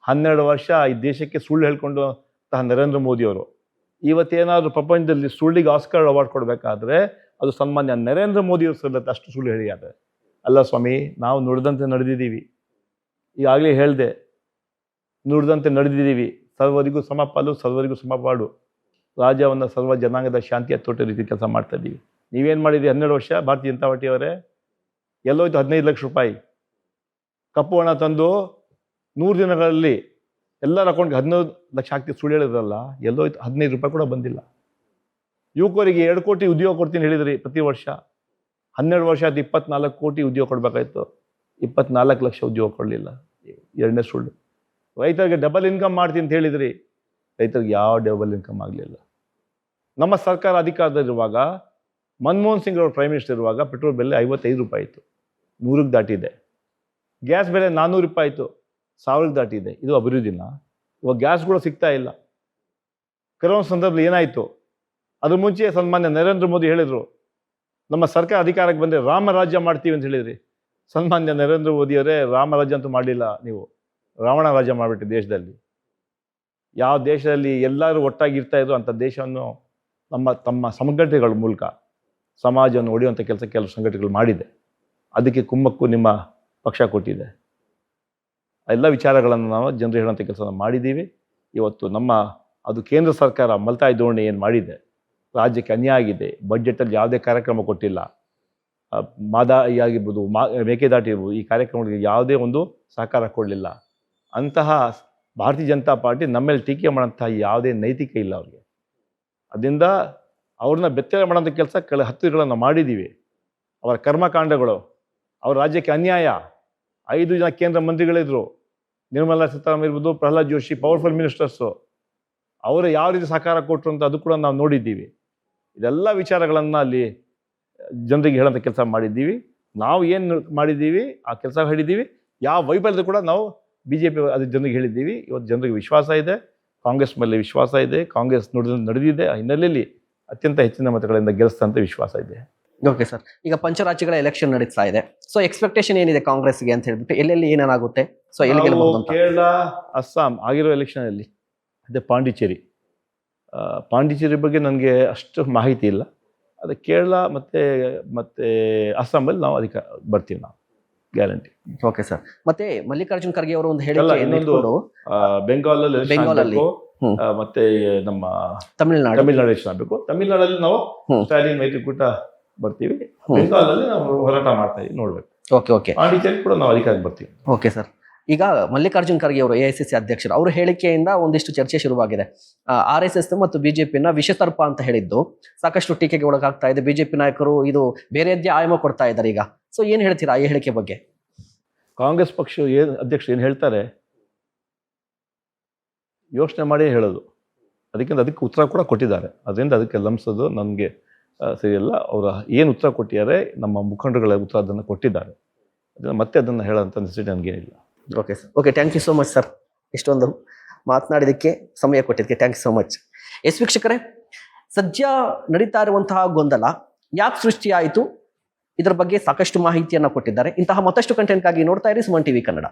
12 ವರ್ಷ ಈ ದೇಶಕ್ಕೆ ಸುಳ್ಳು ಹೇಳ್ಕೊಂಡು ನರೇಂದ್ರ ಮೋದಿಯವರು ಇವತ್ತೇನಾದರೂ ಪ್ರಪಂಚದಲ್ಲಿ ಸುಳ್ಳಿಗೆ ಆಸ್ಕರ್ ಅವಾರ್ಡ್ ಕೊಡಬೇಕಾದ್ರೆ ಅದು ಸನ್ಮಾನ್ಯ ನರೇಂದ್ರ ಮೋದಿಯವರು ಸಲ್ಲತ್ತೆ. ಅಷ್ಟು ಸುಳ್ಳು ಹೇಳಿದ್ದಾರೆ. ಅಲ್ಲ ಸ್ವಾಮಿ, ನಾವು ನುಡಿದಂತೆ ನಡೆದಿದ್ದೀವಿ. ಈಗಾಗಲೇ ಹೇಳಿದೆ, ನುಡಿದಂತೆ ನಡೆದಿದ್ದೀವಿ. ಸರ್ವರಿಗೂ ಸಮಪಾಲು, ಸರ್ವರಿಗೂ ಸಮಪಾಡು. ರಾಜ್ಯವನ್ನು ಸರ್ವ ಜನಾಂಗದ ಶಾಂತಿಯ ತೋಟ ರೀತಿ ಕೆಲಸ ಮಾಡ್ತಾ ಇದ್ದೀವಿ. ನೀವೇನು ಮಾಡಿದ್ರಿ 12 ವರ್ಷ? ಭಾರತೀಯ ಜನತಾ ಪಾರ್ಟಿಯವರೇ ಎಲ್ಲೋಯ್ತು 15 ಲಕ್ಷ ರೂಪಾಯಿ ಕಪ್ಪು ಹಣ ತಂದು 100 ದಿನಗಳಲ್ಲಿ ಎಲ್ಲರ ಅಕೌಂಟ್ಗೆ 15 ಲಕ್ಷ ಹಾಕ್ತಿ ಸುಳ್ಳು ಹೇಳಿದ್ರಲ್ಲ, ಎಲ್ಲೋಯ್ತು? 15 ರೂಪಾಯಿ ಕೂಡ ಬಂದಿಲ್ಲ. ಯುವಕರಿಗೆ 2 ಕೋಟಿ ಉದ್ಯೋಗ ಕೊಡ್ತೀನಿ ಹೇಳಿದ್ರಿ ಪ್ರತಿ ವರ್ಷ. 12 ವರ್ಷ ಆಯ್ತು, 24 ಕೋಟಿ ಉದ್ಯೋಗ ಕೊಡಬೇಕಾಯ್ತು, 24 ಲಕ್ಷ ಉದ್ಯೋಗ ಕೊಡಲಿಲ್ಲ. 2ನೇ ಸುಳ್ಳು. ರೈತರಿಗೆ ಡಬಲ್ ಇನ್ಕಮ್ ಮಾಡ್ತೀನಿ ಅಂತ ಹೇಳಿದ್ರಿ, ರೈತರಿಗೆ ಯಾವ ಡಬಲ್ ಇನ್ಕಮ್ ಆಗಲಿಲ್ಲ. ನಮ್ಮ ಸರ್ಕಾರ ಅಧಿಕಾರದಲ್ಲಿರುವಾಗ, ಮನಮೋಹನ್ ಸಿಂಗ್ ಅವರು ಪ್ರೈಮ್ ಮಿನಿಸ್ಟರ್ ಇರುವಾಗ ಪೆಟ್ರೋಲ್ ಬೆಲೆ 55 ರೂಪಾಯಿ ಇತ್ತು, 100ಕ್ಕೆ ದಾಟಿದೆ. ಗ್ಯಾಸ್ ಬೆಲೆ 400 ರೂಪಾಯಿ ಇತ್ತು, 1000ಕ್ಕೆ ದಾಟಿದೆ. ಇದು ಅಭಿವೃದ್ಧಿನ? ಇವಾಗ ಗ್ಯಾಸ್ ಕೂಡ ಸಿಗ್ತಾ ಇಲ್ಲ. ಕರೋನಾ ಸಂದರ್ಭದಲ್ಲಿ ಏನಾಯಿತು? ಅದ್ರ ಮುಂಚೆ ಸನ್ಮಾನ್ಯ ನರೇಂದ್ರ ಮೋದಿ ಹೇಳಿದರು, ನಮ್ಮ ಸರ್ಕಾರ ಅಧಿಕಾರಕ್ಕೆ ಬಂದರೆ ರಾಮರಾಜ್ಯ ಮಾಡ್ತೀವಿ ಅಂತ ಹೇಳಿದ್ರಿ. ಸನ್ಮಾನ್ಯ ನರೇಂದ್ರ ಮೋದಿಯವರೇ, ರಾಮರಾಜ್ಯ ಅಂತೂ ಮಾಡಲಿಲ್ಲ, ನೀವು ರಾವಣ ರಾಜ್ಯ ಮಾಡಿಬಿಟ್ಟು ದೇಶದಲ್ಲಿ. ಯಾವ ದೇಶದಲ್ಲಿ ಎಲ್ಲರೂ ಒಟ್ಟಾಗಿ ಇರ್ತಾ ಇದ್ರು ಅಂಥ ದೇಶವನ್ನು ತಮ್ಮ ಸಂಘಟನೆಗಳ ಮೂಲಕ ಸಮಾಜವನ್ನು ಒಡೆಯುವಂಥ ಕೆಲವು ಸಂಘಟನೆಗಳು ಮಾಡಿದೆ. ಅದಕ್ಕೆ ಕುಮ್ಮಕ್ಕು ನಿಮ್ಮ ಪಕ್ಷ ಕೊಟ್ಟಿದೆ. ಎಲ್ಲ ವಿಚಾರಗಳನ್ನು ನಾವು ಜನರು ಹೇಳುವಂಥ ಕೆಲಸ ಮಾಡಿದ್ದೀವಿ. ಇವತ್ತು ಅದು ಕೇಂದ್ರ ಸರ್ಕಾರ ಮಲ್ತಾಯಿ ಧೋರಣೆ ಏನು ಮಾಡಿದೆ, ರಾಜ್ಯಕ್ಕೆ ಅನ್ಯಾಯ ಆಗಿದೆ. ಬಡ್ಜೆಟಲ್ಲಿ ಯಾವುದೇ ಕಾರ್ಯಕ್ರಮ ಕೊಟ್ಟಿಲ್ಲ. ಮಾದಾಯಿ ಆಗಿರ್ಬೋದು, ಮೇಕೆದಾಟು ಇರ್ಬೋದು, ಈ ಕಾರ್ಯಕ್ರಮಗಳಿಗೆ ಯಾವುದೇ ಒಂದು ಸಹಕಾರ ಕೊಡಲಿಲ್ಲ. ಅಂತಹ ಭಾರತೀಯ ಜನತಾ ಪಾರ್ಟಿ ನಮ್ಮ ಮೇಲೆ ಟೀಕೆ ಮಾಡೋಂತಹ ಯಾವುದೇ ನೈತಿಕ ಇಲ್ಲ ಅವ್ರಿಗೆ. ಅದರಿಂದ ಅವ್ರನ್ನ ಬೆತ್ತಲೆ ಮಾಡೋಂಥ ಕೆಲಸ 10 ದಿನಗಳನ್ನು ಮಾಡಿದ್ದೀವಿ. ಅವರ ಕರ್ಮಕಾಂಡಗಳು, ಅವರ ರಾಜ್ಯಕ್ಕೆ ಅನ್ಯಾಯ. 5 ಜನ ಕೇಂದ್ರ ಮಂತ್ರಿಗಳಿದ್ರು, ನಿರ್ಮಲಾ ಸೀತಾರಾಮನ್ ಇರ್ಬೋದು, ಪ್ರಹ್ಲಾದ್ ಜೋಶಿ, ಪವರ್ಫುಲ್ ಮಿನಿಸ್ಟರ್ಸು. ಅವರು ಯಾವ ರೀತಿ ಸಹಕಾರ ಕೊಟ್ಟರು ಅಂತ ಅದು ಕೂಡ ನಾವು ನೋಡಿದ್ದೀವಿ. ಇದೆಲ್ಲ ವಿಚಾರಗಳನ್ನು ಅಲ್ಲಿ ಜನರಿಗೆ ಹೇಳೋಂಥ ಕೆಲಸ ಮಾಡಿದ್ದೀವಿ. ನಾವು ಏನು ಮಾಡಿದ್ದೀವಿ ಆ ಕೆಲಸ ಹೇಳಿದ್ದೀವಿ. ಯಾವ ವೈಫಲ್ಯದ ಕೂಡ ನಾವು BJP ಅದು ಜನರಿಗೆ ಹೇಳಿದ್ದೀವಿ. ಇವತ್ತು ಜನರಿಗೆ ವಿಶ್ವಾಸ ಇದೆ, ಕಾಂಗ್ರೆಸ್ ಮೇಲೆ ವಿಶ್ವಾಸ ಇದೆ. ಕಾಂಗ್ರೆಸ್ ನಡೆದಿದೆ. ಆ ಹಿನ್ನೆಲೆಯಲ್ಲಿ ಅತ್ಯಂತ ಹೆಚ್ಚಿನ ಮತಗಳಿಂದ ಗೆಲ್ಲಿಸ್ತಂತ ವಿಶ್ವಾಸ ಇದೆ. ಓಕೆ ಸರ್, ಈಗ ಪಂಚರಾಜ್ಯಗಳ ಎಲೆಕ್ಷನ್ ನಡೀತಾ ಇದೆ. ಸೊ ಎಕ್ಸ್ಪೆಕ್ಟೇಷನ್ ಏನಿದೆ ಕಾಂಗ್ರೆಸ್ಗೆ ಅಂತ ಹೇಳ್ಬಿಟ್ಟು, ಎಲ್ಲೆಲ್ಲಿ ಏನೇನಾಗುತ್ತೆ, ಸೊ ಎಲ್ಲಿ ಗೆಲ್ಲಬಹುದು ಅಂತ? ಕೇರಳ, ಅಸ್ಸಾಂ ಆಗಿರೋ ಎಲೆಕ್ಷನಲ್ಲಿ, ಅದೇ ಪಾಂಡಿಚೇರಿ ಬಗ್ಗೆ ನನಗೆ ಅಷ್ಟು ಮಾಹಿತಿ ಇಲ್ಲ. ಅದು ಕೇರಳ ಮತ್ತೆ ಅಸ್ಸಾಮಲ್ಲಿ ನಾವು ಬರ್ತೀವಿ, ನಾವು ಗ್ಯಾರಂಟಿ. ಓಕೆ ಸರ್, ಮತ್ತೆ ಮಲ್ಲಿಕಾರ್ಜುನ್ ಖರ್ಗೆ ಅವರು ಒಂದು ಹೇಳಿಕೆ ಇನ್ನೊಂದು ಬೆಂಗಾಲಲ್ಲಿ ಮತ್ತೆ ನಮ್ಮ ತಮಿಳುನಾಡು ಎಲೆಕ್ಷನ್ ಆಗಬೇಕು. ತಮಿಳುನಾಡಲ್ಲಿ ನಾವು ಸ್ಟಾಲಿನ್ ಮೈತ್ರಿಕೂಟ ಬರ್ತೀವಿ. ಬೆಂಗಾಲಲ್ಲಿ ನಾವು ಹೋರಾಟ ಮಾಡ್ತಾ ಇದೀವಿ, ನೋಡ್ಬೇಕು. ಓಕೆ ಪಾಂಡಿಚೇರಿ ಕೂಡ ನಾವು ಅಧಿಕಾರಕ್ಕೆ ಬರ್ತೀವಿ. ಓಕೆ ಸರ್, ಈಗ ಮಲ್ಲಿಕಾರ್ಜುನ್ ಖರ್ಗೆ ಅವರು AICC ಅಧ್ಯಕ್ಷರು, ಅವರ ಹೇಳಿಕೆಯಿಂದ ಒಂದಿಷ್ಟು ಚರ್ಚೆ ಶುರುವಾಗಿದೆ. RSS ಮತ್ತು BJPನ ವಿಷಸರ್ಪ ಅಂತ ಹೇಳಿದ್ದು ಸಾಕಷ್ಟು ಟೀಕೆಗೆ ಒಳಗಾಗ್ತಾ ಇದೆ. BJP ನಾಯಕರು ಇದು ಬೇರೆದ್ದೇ ಆಯಾಮ ಕೊಡ್ತಾ ಇದ್ದಾರೆ ಈಗ. ಸೊ ಏನ್ ಹೇಳ್ತೀರಾ ಈ ಹೇಳಿಕೆ ಬಗ್ಗೆ? ಕಾಂಗ್ರೆಸ್ ಪಕ್ಷ ಅಧ್ಯಕ್ಷರು ಏನು ಹೇಳ್ತಾರೆ ಯೋಚನೆ ಮಾಡಿ ಹೇಳೋದು. ಅದಕ್ಕೆ ಉತ್ತರ ಕೂಡ ಕೊಟ್ಟಿದ್ದಾರೆ. ಅದರಿಂದ ಅದಕ್ಕೆ ಲಂಸೋದು ನನಗೆ ಸರಿಯಲ್ಲ. ಅವರ ಏನು ಉತ್ತರ ಕೊಟ್ಟಿದ್ದಾರೆ, ನಮ್ಮ ಮುಖಂಡರುಗಳ ಉತ್ತರ ಅದನ್ನು ಕೊಟ್ಟಿದ್ದಾರೆ. ಮತ್ತೆ ಅದನ್ನು ಹೇಳೋಂಥ ನೆಸಿಟಿ ನನಗೇನಿಲ್ಲ. Okay sir, okay, thank you so much sir. ಇಷ್ಟೊಂದು ಮಾತನಾಡಿದ್ದಕ್ಕೆ, ಸಮಯ ಕೊಟ್ಟಿದ್ದಕ್ಕೆ ಥ್ಯಾಂಕ್ ಯು ಸೋ ಮಚ್. ವೀಕ್ಷಕರೇ, ಸದ್ಯ ನಡೀತಾ ಇರುವಂತಹ ಗೊಂದಲ ಯಾಕೆ ಸೃಷ್ಟಿಯಾಯಿತು, ಇದರ ಬಗ್ಗೆ ಸಾಕಷ್ಟು ಮಾಹಿತಿಯನ್ನು ಕೊಟ್ಟಿದ್ದಾರೆ. ಇಂತಹ ಮತ್ತಷ್ಟು ಕಂಟೆಂಟ್ಗಾಗಿ ನೋಡ್ತಾ ಇರಿ ಸುಮನ್ TV ಕನ್ನಡ.